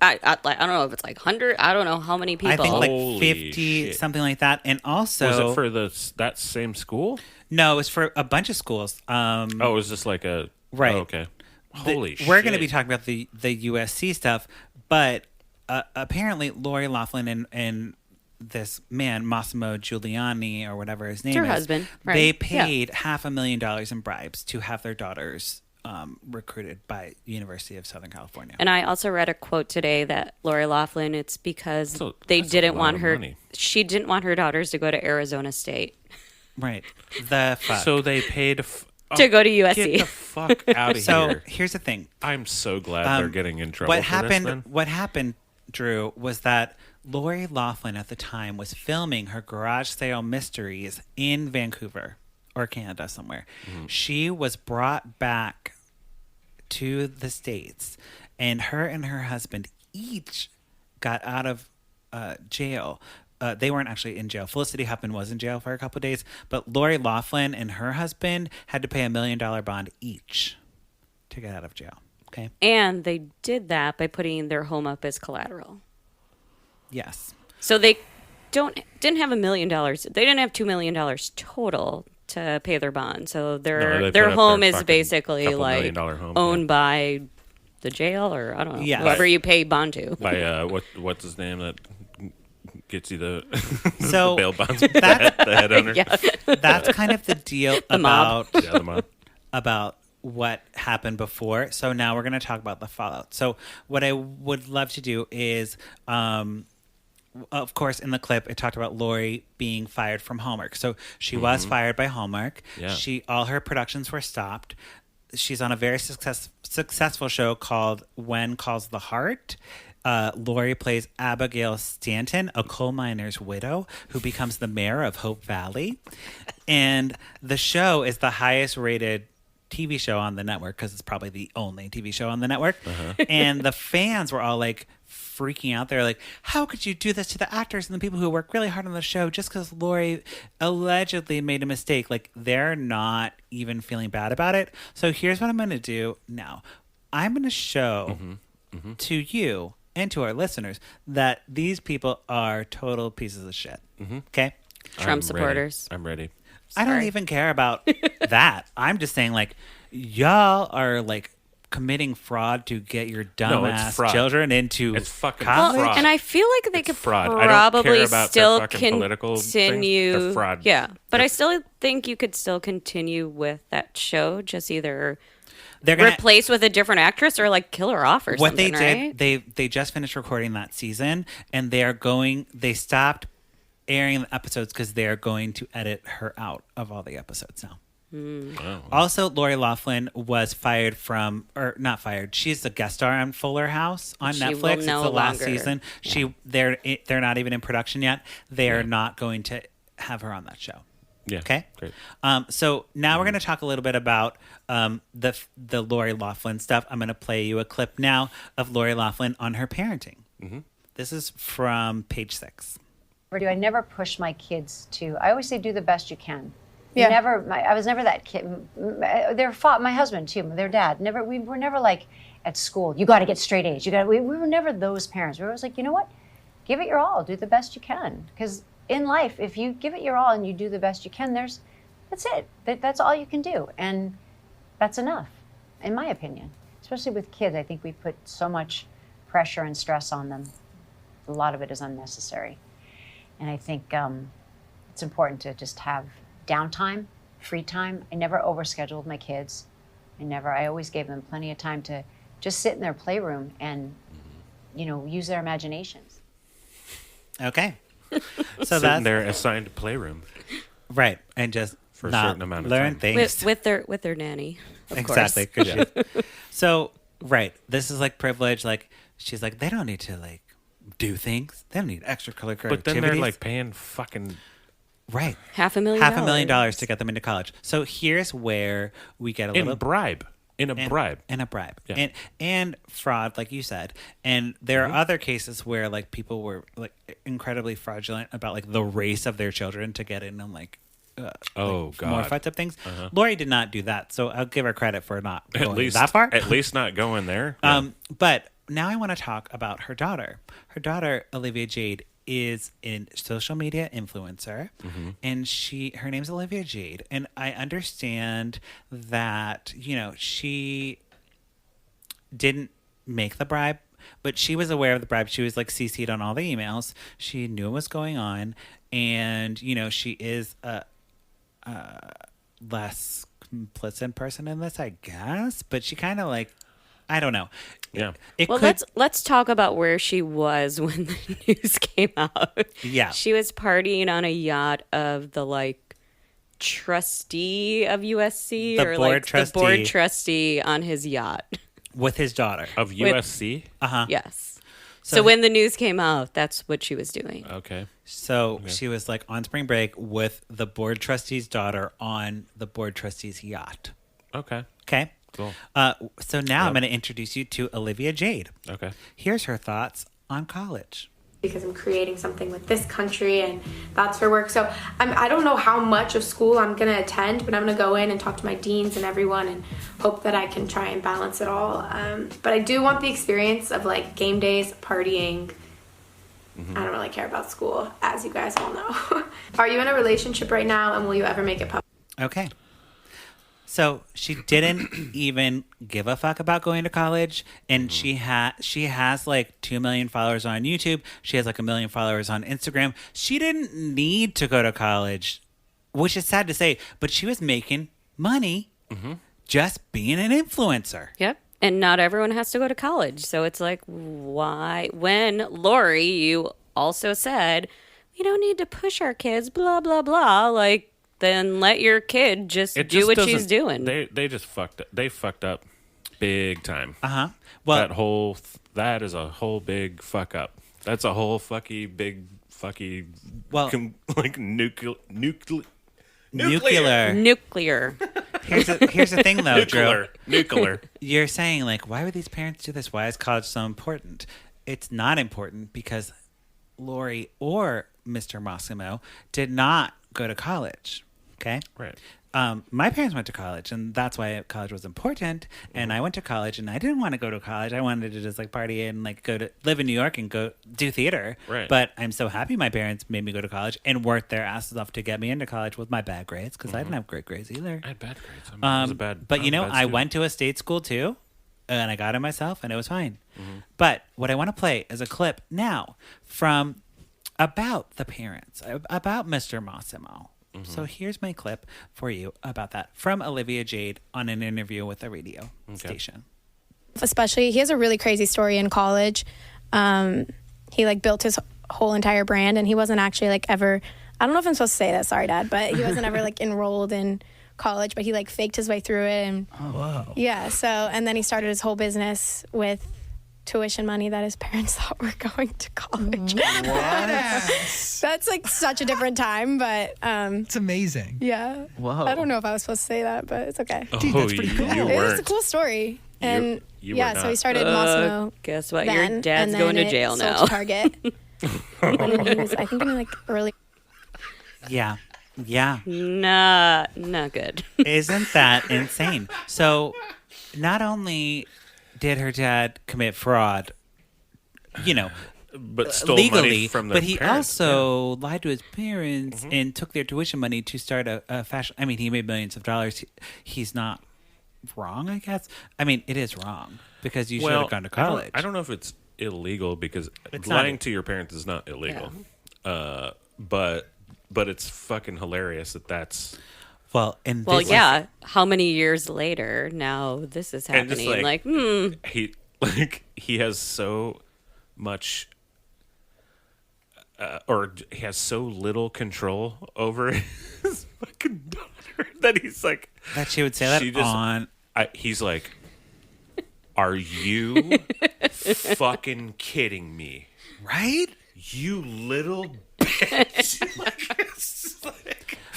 [SPEAKER 3] I don't know if it's like 100. I don't know how many people.
[SPEAKER 1] I think like
[SPEAKER 2] Holy
[SPEAKER 1] 50,
[SPEAKER 2] shit.
[SPEAKER 1] something like that. And also,
[SPEAKER 2] Was it for that same school?
[SPEAKER 1] no, it was for a bunch of schools.
[SPEAKER 2] Oh, it was just like a
[SPEAKER 1] Right.
[SPEAKER 2] Oh, okay. Holy shit.
[SPEAKER 1] We're going to be talking about the USC stuff, but apparently Lori Loughlin and this man Massimo Giuliani or whatever his name
[SPEAKER 3] her
[SPEAKER 1] is,
[SPEAKER 3] husband, right?
[SPEAKER 1] they
[SPEAKER 3] Yeah.
[SPEAKER 1] paid $500,000 in bribes to have their daughters recruited by University of Southern California.
[SPEAKER 3] And I also read a quote today that Lori Loughlin, it's because they
[SPEAKER 2] that's a
[SPEAKER 3] didn't
[SPEAKER 2] lot
[SPEAKER 3] want
[SPEAKER 2] of
[SPEAKER 3] her.
[SPEAKER 2] money.
[SPEAKER 3] She didn't want her daughters to go to Arizona State
[SPEAKER 1] Right. The fuck.
[SPEAKER 2] So they paid
[SPEAKER 3] to go to USC.
[SPEAKER 2] Get the fuck out of
[SPEAKER 1] So
[SPEAKER 2] here.
[SPEAKER 1] here's the thing.
[SPEAKER 2] I'm so glad they're getting in trouble.
[SPEAKER 1] What
[SPEAKER 2] for
[SPEAKER 1] happened?
[SPEAKER 2] This, then.
[SPEAKER 1] What happened, Drew, was that Lori Loughlin at the time was filming her garage sale mysteries in Vancouver or Canada somewhere. She was brought back to the States, and her husband each got out of jail. They weren't actually in jail. Felicity Huffman was in jail for a couple of days, but Lori Loughlin and her husband had to pay $1 million bond each to get out of jail. Okay.
[SPEAKER 3] And they did that by putting their home up as collateral.
[SPEAKER 1] Yes.
[SPEAKER 3] So they didn't have $1 million. They didn't have $2 million total to pay their bond. So
[SPEAKER 2] they
[SPEAKER 3] their
[SPEAKER 2] put up
[SPEAKER 3] home
[SPEAKER 2] their
[SPEAKER 3] is
[SPEAKER 2] fucking
[SPEAKER 3] basically
[SPEAKER 2] couple
[SPEAKER 3] like
[SPEAKER 2] $1 million home,
[SPEAKER 3] owned
[SPEAKER 2] yeah.
[SPEAKER 3] by the jail, or I don't know,
[SPEAKER 1] Yeah.
[SPEAKER 3] whoever you pay bond to.
[SPEAKER 2] By what's his name that gets you the,
[SPEAKER 1] So
[SPEAKER 2] the bail bonds? The head owner.
[SPEAKER 3] Yeah.
[SPEAKER 1] that's kind of the deal
[SPEAKER 3] mob.
[SPEAKER 1] about
[SPEAKER 2] Yeah, the mob.
[SPEAKER 1] about what happened before. So now we're going to talk about the fallout. So what I would love to do is, of course, in the clip, it talked about Lori being fired from Hallmark. So she was fired by Hallmark.
[SPEAKER 2] Yeah.
[SPEAKER 1] All her productions were stopped. She's on a very successful show called When Calls the Heart. Lori plays Abigail Stanton, a coal miner's widow who becomes the mayor of Hope Valley. And the show is the highest rated TV show on the network because it's probably the only TV show on the network. And the fans were all like freaking out. They're like, how could you do this to the actors and the people who work really hard on the show just because Lori allegedly made a mistake? Like, they're not even feeling bad about it. So here's what I'm going to do now. I'm going to show to you and to our listeners that these people are total pieces of shit. Okay?
[SPEAKER 3] Trump supporters.
[SPEAKER 2] I'm ready.
[SPEAKER 1] I don't
[SPEAKER 3] Sorry.
[SPEAKER 1] even care about that. I'm just saying, like, y'all are like committing fraud to get your
[SPEAKER 2] No, it's
[SPEAKER 1] dumbass
[SPEAKER 2] fraud.
[SPEAKER 1] children into
[SPEAKER 2] It's fucking
[SPEAKER 1] college.
[SPEAKER 2] fraud.
[SPEAKER 3] And I feel like they
[SPEAKER 2] It's
[SPEAKER 3] could
[SPEAKER 2] fraud. I don't
[SPEAKER 3] probably
[SPEAKER 2] care about their
[SPEAKER 3] still
[SPEAKER 2] fucking political things.
[SPEAKER 3] continue.
[SPEAKER 2] They're fraud.
[SPEAKER 3] Yeah, but I still think you could still continue with that show, just either
[SPEAKER 1] They're gonna
[SPEAKER 3] replace with a different actress or like kill her off or
[SPEAKER 1] what they
[SPEAKER 3] something.
[SPEAKER 1] did.
[SPEAKER 3] Right?
[SPEAKER 1] They just finished recording that season, and they stopped airing the episodes because they are going to edit her out of all the episodes now.
[SPEAKER 2] Oh.
[SPEAKER 1] Also, Lori Loughlin was fired from, or not fired. She's a guest star on Fuller House on
[SPEAKER 3] She will
[SPEAKER 1] Netflix. It's the
[SPEAKER 3] no
[SPEAKER 1] last
[SPEAKER 3] longer.
[SPEAKER 1] season. They're not even in production yet. They are not going to have her on that show.
[SPEAKER 2] Yeah.
[SPEAKER 1] Okay.
[SPEAKER 2] Great.
[SPEAKER 1] So now we're going to talk a little bit about the Lori Loughlin stuff. I'm going to play you a clip now of Lori Loughlin on her parenting. Mm-hmm. This is from page 6.
[SPEAKER 5] I never push my kids to. I always say, do the best you can.
[SPEAKER 6] Yeah.
[SPEAKER 5] I was never that kid. My husband too, their dad. We were never like at school. You got to get straight A's. We were never those parents. We were always like, you know what? Give it your all. Do the best you can. Because in life, if you give it your all and you do the best you can, that's it. That's all you can do, and that's enough, in my opinion. Especially with kids, I think we put so much pressure and stress on them. A lot of it is unnecessary, and I think it's important to just have downtime, free time. I never overscheduled my kids. I always gave them plenty of time to just sit in their playroom and, use their imaginations.
[SPEAKER 1] Okay. So
[SPEAKER 2] Sit
[SPEAKER 1] that's
[SPEAKER 2] in their assigned playroom.
[SPEAKER 1] right, and just
[SPEAKER 2] For a
[SPEAKER 1] not
[SPEAKER 2] certain amount of
[SPEAKER 1] learn
[SPEAKER 2] time.
[SPEAKER 1] things.
[SPEAKER 3] with their nanny, of
[SPEAKER 1] Exactly.
[SPEAKER 3] course.
[SPEAKER 1] 'Cause so, right. This is like privilege. Like, she's like, they don't need to like do things. They don't need extracurricular
[SPEAKER 2] But then they're
[SPEAKER 1] activities.
[SPEAKER 2] like paying fucking.
[SPEAKER 1] right.
[SPEAKER 3] $500,000
[SPEAKER 1] to get them into college. So here's where we get a
[SPEAKER 2] In
[SPEAKER 1] little
[SPEAKER 2] bribe. In a bribe.
[SPEAKER 1] and a bribe
[SPEAKER 2] Yeah.
[SPEAKER 1] and fraud, like you said. And there are other cases where like people were like incredibly fraudulent about like the race of their children to get in and like
[SPEAKER 2] Oh,
[SPEAKER 1] more
[SPEAKER 2] God.
[SPEAKER 1] fucked up things. Lori did not do that, so I'll give her credit for not
[SPEAKER 2] At
[SPEAKER 1] going
[SPEAKER 2] least
[SPEAKER 1] that far.
[SPEAKER 2] At least not going there. Yeah.
[SPEAKER 1] But now I want to talk about her daughter. Her daughter, Olivia Jade, is a social media influencer, and her name's Olivia Jade. And I understand that she didn't make the bribe, but she was aware of the bribe. She was like CC'd on all the emails. She knew what was going on, and she is a less complicit person in this, I guess. But she kind of like, I don't know.
[SPEAKER 2] Yeah.
[SPEAKER 3] Well, let's talk about where she was when the news came out.
[SPEAKER 1] Yeah.
[SPEAKER 3] She was partying on a yacht of the like trustee of USC
[SPEAKER 1] The
[SPEAKER 3] or
[SPEAKER 1] board
[SPEAKER 3] like
[SPEAKER 1] trustee.
[SPEAKER 3] the board trustee on his yacht.
[SPEAKER 1] with his daughter.
[SPEAKER 2] Of USC?
[SPEAKER 3] Yes. So when the news came out, that's what she was doing.
[SPEAKER 2] Okay.
[SPEAKER 1] So she was like on spring break with the board trustee's daughter on the board trustee's yacht.
[SPEAKER 2] Okay.
[SPEAKER 1] Okay.
[SPEAKER 2] Cool.
[SPEAKER 1] So now I'm going to introduce you to Olivia Jade.
[SPEAKER 2] Okay.
[SPEAKER 1] Here's her thoughts on college.
[SPEAKER 6] Because I'm creating something with this country and that's her work. So I don't know how much of school I'm going to attend, but I'm going to go in and talk to my deans and everyone and hope that I can try and balance it all. But I do want the experience of like game days, partying. I don't really care about school, as you guys all know. Are you in a relationship right now, and will you ever make it public?
[SPEAKER 1] Okay. So she didn't even give a fuck about going to college, and she has like 2 million followers on YouTube. She has like 1 million followers on Instagram. She didn't need to go to college, which is sad to say, but she was making money just being an influencer.
[SPEAKER 3] Yep. And not everyone has to go to college. So it's like, why? When, Lori, you also said, we don't need to push our kids, blah, blah, blah. Like, then let your kid just do what she's doing.
[SPEAKER 2] They just fucked up. They fucked up big time.
[SPEAKER 1] Well,
[SPEAKER 2] That is a whole big fuck up. That's a whole big
[SPEAKER 1] Well-
[SPEAKER 2] like nuclear.
[SPEAKER 3] Nuclear.
[SPEAKER 1] here's the thing, though, Drew.
[SPEAKER 2] Nuclear.
[SPEAKER 1] You're saying, like, why would these parents do this? Why is college so important? It's not important because Lori or Mr. Massimo did not go to college. Okay?
[SPEAKER 2] Right.
[SPEAKER 1] My parents went to college, and that's why college was important. And I went to college, and I didn't want to go to college. I wanted to just like party and like go to live in New York and go do theater.
[SPEAKER 2] Right.
[SPEAKER 1] But I'm so happy my parents made me go to college and worked their asses off to get me into college with my bad grades because I didn't have great grades either.
[SPEAKER 2] I had bad grades. I was a bad.
[SPEAKER 1] But
[SPEAKER 2] I
[SPEAKER 1] I
[SPEAKER 2] student.
[SPEAKER 1] went to a state school too. and I got it myself, and it was fine. But what I want to play is a clip now from about the parents, about Mr. Massimo. So here's my clip for you about that from Olivia Jade on an interview with a radio station.
[SPEAKER 7] Especially, he has a really crazy story in college. He like built his whole entire brand, and he wasn't actually like ever, I don't know if I'm supposed to say that, sorry Dad, but he wasn't ever like enrolled in college, but he like faked his way through it. And yeah, so, and then he started his whole business with tuition money that his parents thought were going to college. That's like such a different time, but
[SPEAKER 8] it's amazing.
[SPEAKER 7] yeah.
[SPEAKER 9] Whoa.
[SPEAKER 7] I don't know if I was supposed to say that, but it's okay.
[SPEAKER 8] Dude, that's pretty cool.
[SPEAKER 2] You
[SPEAKER 7] It was
[SPEAKER 2] weren't.
[SPEAKER 7] a cool story. And
[SPEAKER 2] you
[SPEAKER 7] yeah,
[SPEAKER 2] were
[SPEAKER 7] so he
[SPEAKER 2] not.
[SPEAKER 7] started Massimo.
[SPEAKER 3] Guess what?
[SPEAKER 7] Then,
[SPEAKER 3] Your dad's
[SPEAKER 7] and then
[SPEAKER 3] going to
[SPEAKER 7] it
[SPEAKER 3] jail
[SPEAKER 7] sold
[SPEAKER 3] now.
[SPEAKER 7] to Target. When he was, I think, in like early.
[SPEAKER 1] Yeah.
[SPEAKER 3] Not good.
[SPEAKER 1] Isn't that insane? So not only did her dad commit fraud,
[SPEAKER 2] But stole
[SPEAKER 1] legally,
[SPEAKER 2] money from their
[SPEAKER 1] but he
[SPEAKER 2] parents.
[SPEAKER 1] also lied to his parents and took their tuition money to start a fashion. I mean, he made millions of dollars. He's not wrong, I guess. I mean, it is wrong because you should have gone to college.
[SPEAKER 2] I don't know if it's illegal because
[SPEAKER 1] It's
[SPEAKER 2] lying
[SPEAKER 1] not.
[SPEAKER 2] to your parents is not illegal. But it's fucking hilarious that's
[SPEAKER 1] Well, and
[SPEAKER 3] Well,
[SPEAKER 1] this
[SPEAKER 3] yeah. How many years later now this is
[SPEAKER 2] and just
[SPEAKER 3] happening?
[SPEAKER 2] he has so much or he has so little control over his fucking daughter that he's like
[SPEAKER 1] that she would say that
[SPEAKER 2] she just-
[SPEAKER 1] on.
[SPEAKER 2] he's like, are you fucking kidding me?
[SPEAKER 1] Right?
[SPEAKER 2] You little bitch.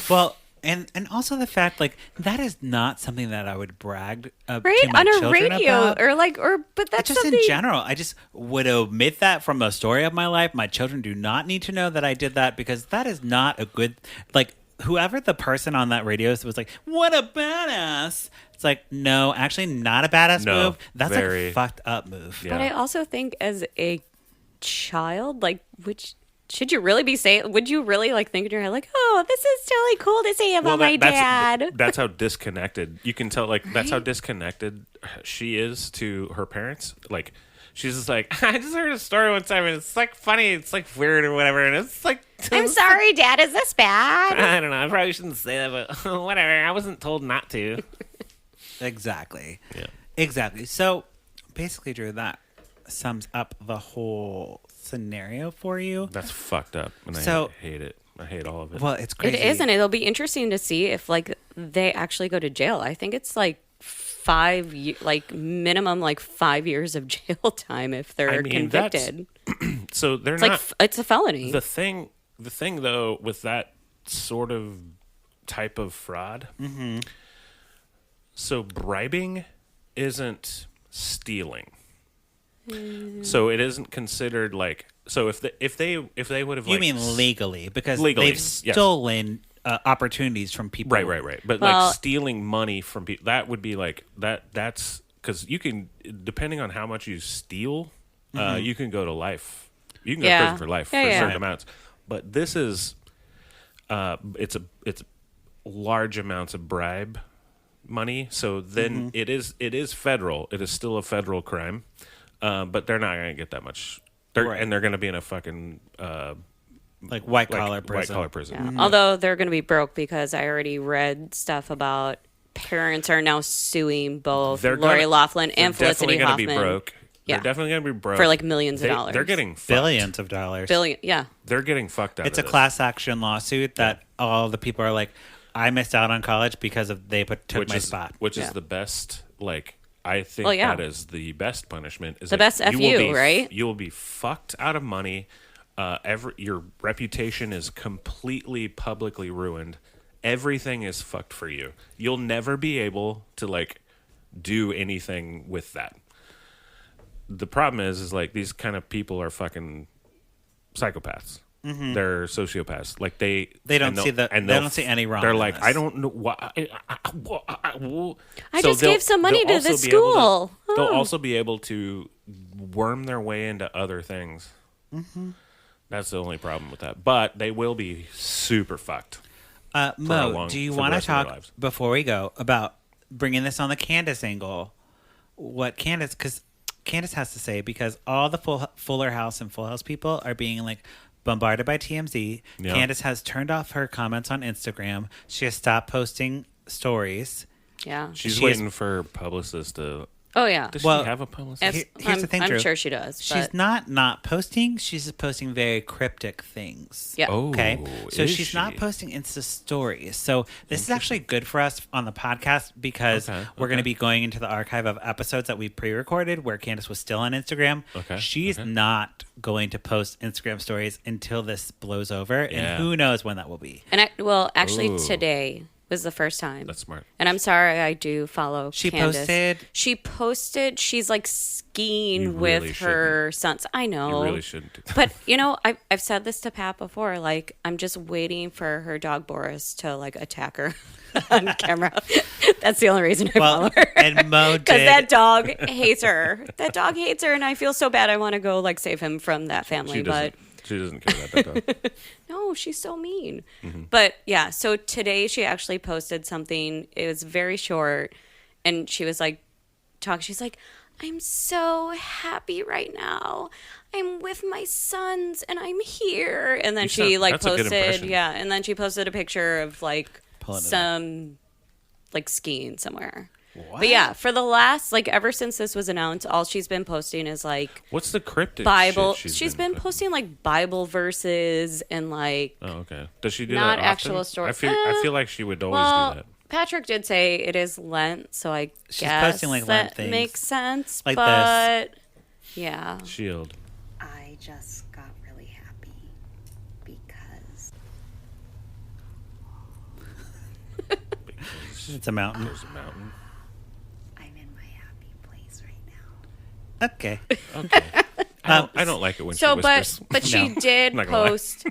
[SPEAKER 1] Well, and also the fact that is not something that I would brag
[SPEAKER 3] right
[SPEAKER 1] to my
[SPEAKER 3] on a
[SPEAKER 1] children
[SPEAKER 3] radio
[SPEAKER 1] about.
[SPEAKER 3] but that's
[SPEAKER 1] Just
[SPEAKER 3] something.
[SPEAKER 1] in general, I just would omit that from the story of my life. My children do not need to know that I did that because that is not a good, whoever the person on that radio was like, what a badass. It's like, no, actually not a badass
[SPEAKER 2] No,
[SPEAKER 1] move. That's
[SPEAKER 2] very-
[SPEAKER 1] a fucked up move.
[SPEAKER 2] Yeah.
[SPEAKER 3] But I also think as a child, should you really be saying? Would you really think in your head "Oh, this is totally cool to say about my dad"?
[SPEAKER 2] That's how disconnected you can tell. That's how disconnected she is to her parents. She's just like, I just heard a story one time, and it's funny, it's weird or whatever, and it's
[SPEAKER 3] I'm sorry, Dad. Is this bad?
[SPEAKER 2] I don't know. I probably shouldn't say that, but whatever. I wasn't told not to.
[SPEAKER 1] Exactly.
[SPEAKER 2] Yeah.
[SPEAKER 1] Exactly. So basically, Drew, that sums up the whole scenario for you.
[SPEAKER 2] That's fucked up, and
[SPEAKER 1] So-
[SPEAKER 2] I hate it. I hate all of it.
[SPEAKER 1] Well, it's crazy.
[SPEAKER 3] It is, and it'll be interesting to see if they actually go to jail. I think it's minimum 5 years of jail time if they're convicted.
[SPEAKER 2] So they're
[SPEAKER 3] It's
[SPEAKER 2] not.
[SPEAKER 3] it's a felony.
[SPEAKER 2] The thing though, with that sort of type of fraud, so bribing isn't stealing. So it isn't considered so if they would have
[SPEAKER 1] You mean legally because
[SPEAKER 2] Legally,
[SPEAKER 1] they've
[SPEAKER 2] yes.
[SPEAKER 1] stolen opportunities from people.
[SPEAKER 2] right. But
[SPEAKER 3] Well-
[SPEAKER 2] stealing money from people, that would be that's because you can, depending on how much you steal, you can go to life. You can go to
[SPEAKER 3] Yeah.
[SPEAKER 2] prison for life
[SPEAKER 3] Yeah,
[SPEAKER 2] for
[SPEAKER 3] yeah.
[SPEAKER 2] certain amounts. But this is, it's large amounts of bribe money. So then it is federal. It is still a federal crime. But they're not going to get that much. And they're going to be in a fucking
[SPEAKER 1] White collar prison.
[SPEAKER 2] White collar prison.
[SPEAKER 3] Yeah. Although they're going to be broke because I already read stuff about parents are now suing both Lori Loughlin and Felicity
[SPEAKER 2] They're
[SPEAKER 3] Hoffman.
[SPEAKER 2] definitely going to be broke.
[SPEAKER 3] Yeah.
[SPEAKER 2] They're definitely going to be broke
[SPEAKER 3] For, millions of dollars.
[SPEAKER 2] They're getting fucked.
[SPEAKER 1] Billions of dollars.
[SPEAKER 3] Yeah.
[SPEAKER 2] They're getting fucked out.
[SPEAKER 1] It's
[SPEAKER 2] of
[SPEAKER 1] a
[SPEAKER 2] this.
[SPEAKER 1] class action lawsuit that all the people are like, I missed out on college because took my spot.
[SPEAKER 2] Which is
[SPEAKER 3] Yeah.
[SPEAKER 2] the best. I think
[SPEAKER 3] Well, yeah.
[SPEAKER 2] that is the best punishment. Is
[SPEAKER 3] The best
[SPEAKER 2] you will
[SPEAKER 3] FU,
[SPEAKER 2] be-
[SPEAKER 3] right?
[SPEAKER 2] You will be fucked out of money. Your reputation is completely publicly ruined. Everything is fucked for you. You'll never be able to do anything with that. The problem is these kind of people are fucking psychopaths. They're sociopaths.
[SPEAKER 1] They don't see they don't see any wrong
[SPEAKER 2] They're
[SPEAKER 1] in
[SPEAKER 2] like,
[SPEAKER 1] this.
[SPEAKER 2] I don't know why.
[SPEAKER 3] I just gave some money to the school.
[SPEAKER 2] They'll
[SPEAKER 3] Oh.
[SPEAKER 2] also be able to worm their way into other things. That's the only problem with that. But they will be super fucked.
[SPEAKER 1] Mo, do you
[SPEAKER 2] for the
[SPEAKER 1] want to
[SPEAKER 2] rest of their
[SPEAKER 1] talk
[SPEAKER 2] lives.
[SPEAKER 1] before we go about bringing this on the Candace angle? what Candace has to say, because all the Fuller House and Full House people are being like bombarded by TMZ.
[SPEAKER 2] Yeah.
[SPEAKER 1] Candace has turned off her comments on Instagram. She has stopped posting stories.
[SPEAKER 3] Yeah.
[SPEAKER 2] She's waiting for her publicist to.
[SPEAKER 3] Oh, yeah.
[SPEAKER 2] Does
[SPEAKER 1] Well,
[SPEAKER 2] she have a publicist?
[SPEAKER 1] Here's the thing,
[SPEAKER 3] I'm
[SPEAKER 1] Drew.
[SPEAKER 3] sure she does.
[SPEAKER 1] She's
[SPEAKER 3] But
[SPEAKER 1] not posting. She's just posting very cryptic things.
[SPEAKER 3] yeah.
[SPEAKER 2] Oh,
[SPEAKER 1] Okay. So
[SPEAKER 2] is
[SPEAKER 1] she's not
[SPEAKER 2] she?
[SPEAKER 1] posting Insta stories. So this is actually good for us on the podcast because we're going to be going into the archive of episodes that we pre-recorded where Candace was still on Instagram.
[SPEAKER 2] Okay,
[SPEAKER 1] She's not going to post Instagram stories until this blows over.
[SPEAKER 2] Yeah.
[SPEAKER 1] And who knows when that will be.
[SPEAKER 3] And actually
[SPEAKER 2] Ooh.
[SPEAKER 3] today was the first time.
[SPEAKER 2] That's smart.
[SPEAKER 3] And I'm sorry, I do follow
[SPEAKER 1] She
[SPEAKER 3] Candace.
[SPEAKER 1] posted-
[SPEAKER 3] She's like skiing
[SPEAKER 2] You
[SPEAKER 3] with
[SPEAKER 2] really
[SPEAKER 3] her sons. I know.
[SPEAKER 2] You really shouldn't do that.
[SPEAKER 3] But, I've said this to Pat before. Like, I'm just waiting for her dog Boris to, like, attack her on camera. That's the only reason I follow her.
[SPEAKER 1] And Mo
[SPEAKER 3] Because
[SPEAKER 1] did.
[SPEAKER 3] that dog hates her. That dog hates her, and I feel so bad. I want to go, like, save him from that family.
[SPEAKER 2] She doesn't care about that dog.
[SPEAKER 3] No, she's so mean. But yeah, so today she actually posted something. It was very short, and she was like, she's like, I'm so happy right now. I'm with my sons, and I'm here. And then she
[SPEAKER 2] that's a good
[SPEAKER 3] posted,
[SPEAKER 2] impression.
[SPEAKER 3] and then she posted a picture of like
[SPEAKER 1] Pulling it up.
[SPEAKER 3] some like skiing somewhere. But yeah, for the last, like, ever since this was announced, all she's been posting is like
[SPEAKER 2] What's the cryptic
[SPEAKER 3] Bible.
[SPEAKER 2] shit
[SPEAKER 3] She's been posting like Bible verses and like
[SPEAKER 2] Oh, okay. Does she do
[SPEAKER 3] not
[SPEAKER 2] that often?
[SPEAKER 3] actual stories.
[SPEAKER 2] I feel like she would always do that.
[SPEAKER 3] Patrick did say it is Lent, so I
[SPEAKER 1] She's
[SPEAKER 3] guess
[SPEAKER 1] posting, like,
[SPEAKER 3] that
[SPEAKER 1] Lent things.
[SPEAKER 3] makes sense.
[SPEAKER 1] Like
[SPEAKER 3] but yeah,
[SPEAKER 2] Shield.
[SPEAKER 9] I just got really happy because
[SPEAKER 1] It's a mountain.
[SPEAKER 2] There's a mountain.
[SPEAKER 9] I'm in my happy place right now.
[SPEAKER 1] Okay.
[SPEAKER 2] Okay. I don't like it when
[SPEAKER 3] so
[SPEAKER 2] she whispers.
[SPEAKER 3] but she
[SPEAKER 1] No.
[SPEAKER 3] did
[SPEAKER 2] I'm not gonna lie.
[SPEAKER 3] post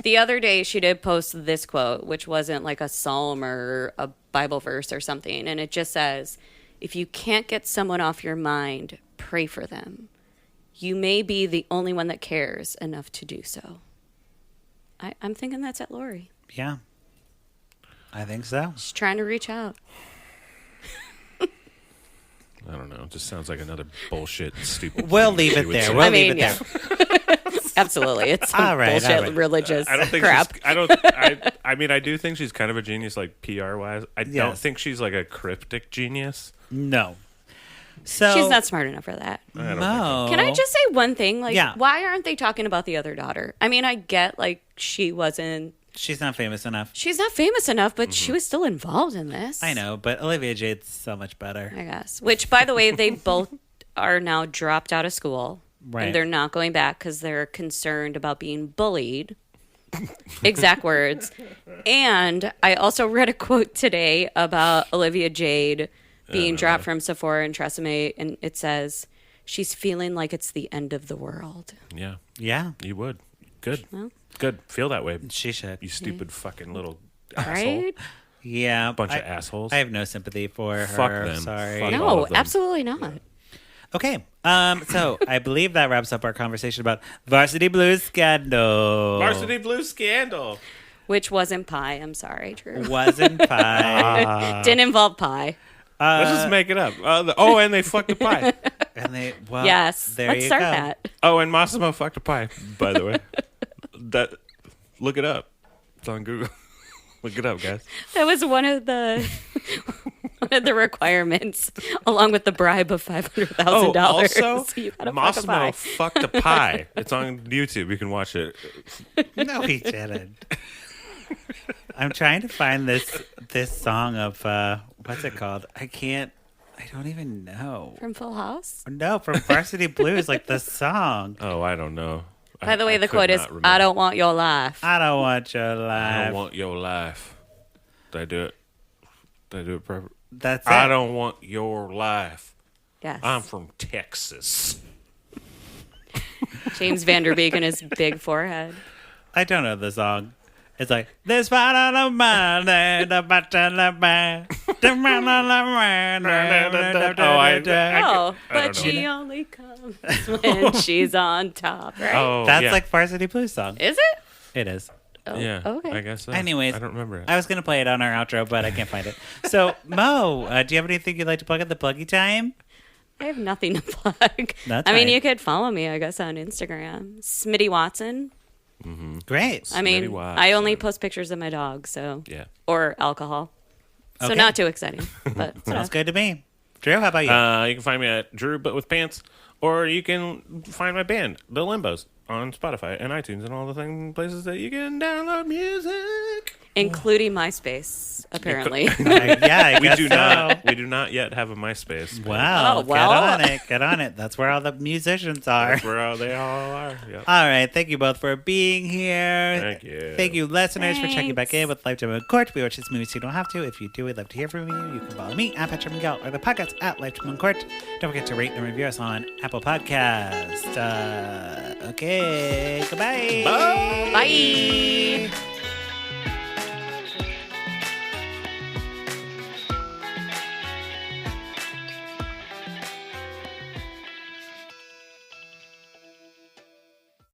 [SPEAKER 3] the other day. She did post this quote, which wasn't like a psalm or a Bible verse or something, and it just says, "If you can't get someone off your mind, pray for them. You may be the only one that cares enough to do so." I'm thinking that's at Lori.
[SPEAKER 1] Yeah. I think so.
[SPEAKER 3] She's trying to reach out.
[SPEAKER 2] I don't know. It just sounds like another bullshit, stupid.
[SPEAKER 1] We'll
[SPEAKER 2] thing
[SPEAKER 1] leave
[SPEAKER 2] she
[SPEAKER 1] it
[SPEAKER 2] would
[SPEAKER 1] there.
[SPEAKER 2] say.
[SPEAKER 1] We'll
[SPEAKER 3] I
[SPEAKER 1] leave
[SPEAKER 3] mean,
[SPEAKER 1] it there.
[SPEAKER 3] Absolutely. It's some
[SPEAKER 1] All right,
[SPEAKER 3] bullshit
[SPEAKER 1] all right.
[SPEAKER 3] religious
[SPEAKER 2] I don't think
[SPEAKER 3] crap.
[SPEAKER 2] she's, I don't. I mean, I do think she's kind of a genius, like PR wise. I don't
[SPEAKER 1] Yes.
[SPEAKER 2] think she's like a cryptic genius.
[SPEAKER 1] No. So
[SPEAKER 3] She's not smart enough for that.
[SPEAKER 2] I don't
[SPEAKER 1] Mo.
[SPEAKER 3] Can I just say one thing? Like,
[SPEAKER 1] Yeah.
[SPEAKER 3] why aren't they talking about the other daughter? I mean, I get, like, she's
[SPEAKER 1] She's not famous enough.
[SPEAKER 3] not famous enough, but she was still involved in this.
[SPEAKER 1] I know, but Olivia Jade's so much better.
[SPEAKER 3] I guess. Which, by the way, they both are now dropped out of school.
[SPEAKER 1] Right.
[SPEAKER 3] And they're not going back because they're concerned about being bullied. Exact words. And I also read a quote today about Olivia Jade being dropped from Sephora and Tresemme, and it says, "She's feeling like it's the end of the world."
[SPEAKER 2] Yeah,
[SPEAKER 1] Yeah,
[SPEAKER 2] you would. Good.
[SPEAKER 3] Well.
[SPEAKER 2] Good. Feel that way.
[SPEAKER 1] she should.
[SPEAKER 2] You stupid fucking little asshole.
[SPEAKER 3] Right?
[SPEAKER 1] Yeah.
[SPEAKER 2] Bunch of assholes.
[SPEAKER 1] I have no sympathy for her.
[SPEAKER 2] Fuck them.
[SPEAKER 1] Sorry.
[SPEAKER 2] Fuck all
[SPEAKER 3] No,
[SPEAKER 2] of them.
[SPEAKER 3] absolutely not.
[SPEAKER 1] Okay. So I believe that wraps up our conversation about Varsity Blues Scandal.
[SPEAKER 2] Varsity Blues scandal.
[SPEAKER 3] Which wasn't pie. I'm sorry, Drew.
[SPEAKER 1] Wasn't pie.
[SPEAKER 3] Didn't involve pie.
[SPEAKER 2] Let's just make it up. And they fucked a pie.
[SPEAKER 1] And they, well,
[SPEAKER 3] Yes.
[SPEAKER 1] there
[SPEAKER 3] Let's
[SPEAKER 1] you
[SPEAKER 3] start
[SPEAKER 1] go.
[SPEAKER 3] that.
[SPEAKER 2] Oh, and Massimo fucked a pie. By the way, look it up. It's on Google. Look it up, guys.
[SPEAKER 3] That was one of the requirements, along with the bribe of $500,000.
[SPEAKER 2] Oh, also,
[SPEAKER 3] You gotta fuck a
[SPEAKER 2] Massimo
[SPEAKER 3] pie.
[SPEAKER 2] fucked a pie. It's on YouTube. You can watch it.
[SPEAKER 1] No, he didn't. I'm trying to find this song of what's it called? I don't even know.
[SPEAKER 3] From Full House.
[SPEAKER 1] No, from Varsity Blues, like the song.
[SPEAKER 2] Oh, I don't know.
[SPEAKER 3] By the way, the
[SPEAKER 2] could
[SPEAKER 3] quote is,
[SPEAKER 2] not remember.
[SPEAKER 3] "I don't want your life."
[SPEAKER 1] I don't want your
[SPEAKER 2] I
[SPEAKER 1] life.
[SPEAKER 2] don't want your life. Did I do it? Did I do it proper?
[SPEAKER 1] That's it.
[SPEAKER 2] I don't want your life.
[SPEAKER 3] Yes.
[SPEAKER 2] I'm from Texas.
[SPEAKER 3] James Vanderbeek and his big forehead.
[SPEAKER 1] I don't know the song. It's like this part of the mind, the button of the
[SPEAKER 3] Oh,
[SPEAKER 2] I
[SPEAKER 3] but
[SPEAKER 2] don't
[SPEAKER 3] she only comes when she's on top, right?
[SPEAKER 2] Oh,
[SPEAKER 1] That's
[SPEAKER 2] yeah.
[SPEAKER 1] like Varsity Blues song.
[SPEAKER 3] Is it?
[SPEAKER 1] It is.
[SPEAKER 3] Oh,
[SPEAKER 2] Yeah,
[SPEAKER 3] okay.
[SPEAKER 2] I guess so.
[SPEAKER 1] Anyways,
[SPEAKER 2] I don't remember it.
[SPEAKER 1] I was gonna play it on our outro, but I can't find it. So Mo, do you have anything you'd like to plug at the pluggy time?
[SPEAKER 3] I have nothing to plug.
[SPEAKER 1] That's
[SPEAKER 3] I mean,
[SPEAKER 1] fine.
[SPEAKER 3] you could follow me, I guess, on Instagram. Smitty Watson.
[SPEAKER 1] Great.
[SPEAKER 3] I mean,
[SPEAKER 2] Smitty
[SPEAKER 3] I only
[SPEAKER 2] Watson.
[SPEAKER 3] post pictures of my dog, so
[SPEAKER 2] Yeah.
[SPEAKER 3] or alcohol. So
[SPEAKER 1] Okay.
[SPEAKER 3] not too exciting, but
[SPEAKER 1] Sounds good to me. Drew, how about you?
[SPEAKER 2] You can find me at Drew But With Pants, or you can find my band, The Limbos, on Spotify and iTunes and all the places that you can download music.
[SPEAKER 3] including MySpace, apparently.
[SPEAKER 1] I
[SPEAKER 2] We
[SPEAKER 1] guess
[SPEAKER 2] do
[SPEAKER 1] so.
[SPEAKER 2] not. We do not yet have a MySpace. but
[SPEAKER 1] Wow.
[SPEAKER 3] Oh, well.
[SPEAKER 1] Get on it. Get on it. That's where all the musicians are.
[SPEAKER 2] That's where they all are. Yep.
[SPEAKER 1] All right. Thank you both for being here.
[SPEAKER 2] Thank you.
[SPEAKER 1] Thank you, listeners, for checking back in
[SPEAKER 3] Thanks.
[SPEAKER 1] with Lifetime in Court. We watch this movie so you don't have to. If you do, we'd love to hear from you. You can follow me at Patrick Miguel or the podcast at Lifetime in Court. Don't forget to rate and review us on Apple Podcast. Okay. Goodbye.
[SPEAKER 2] Bye.
[SPEAKER 3] Bye.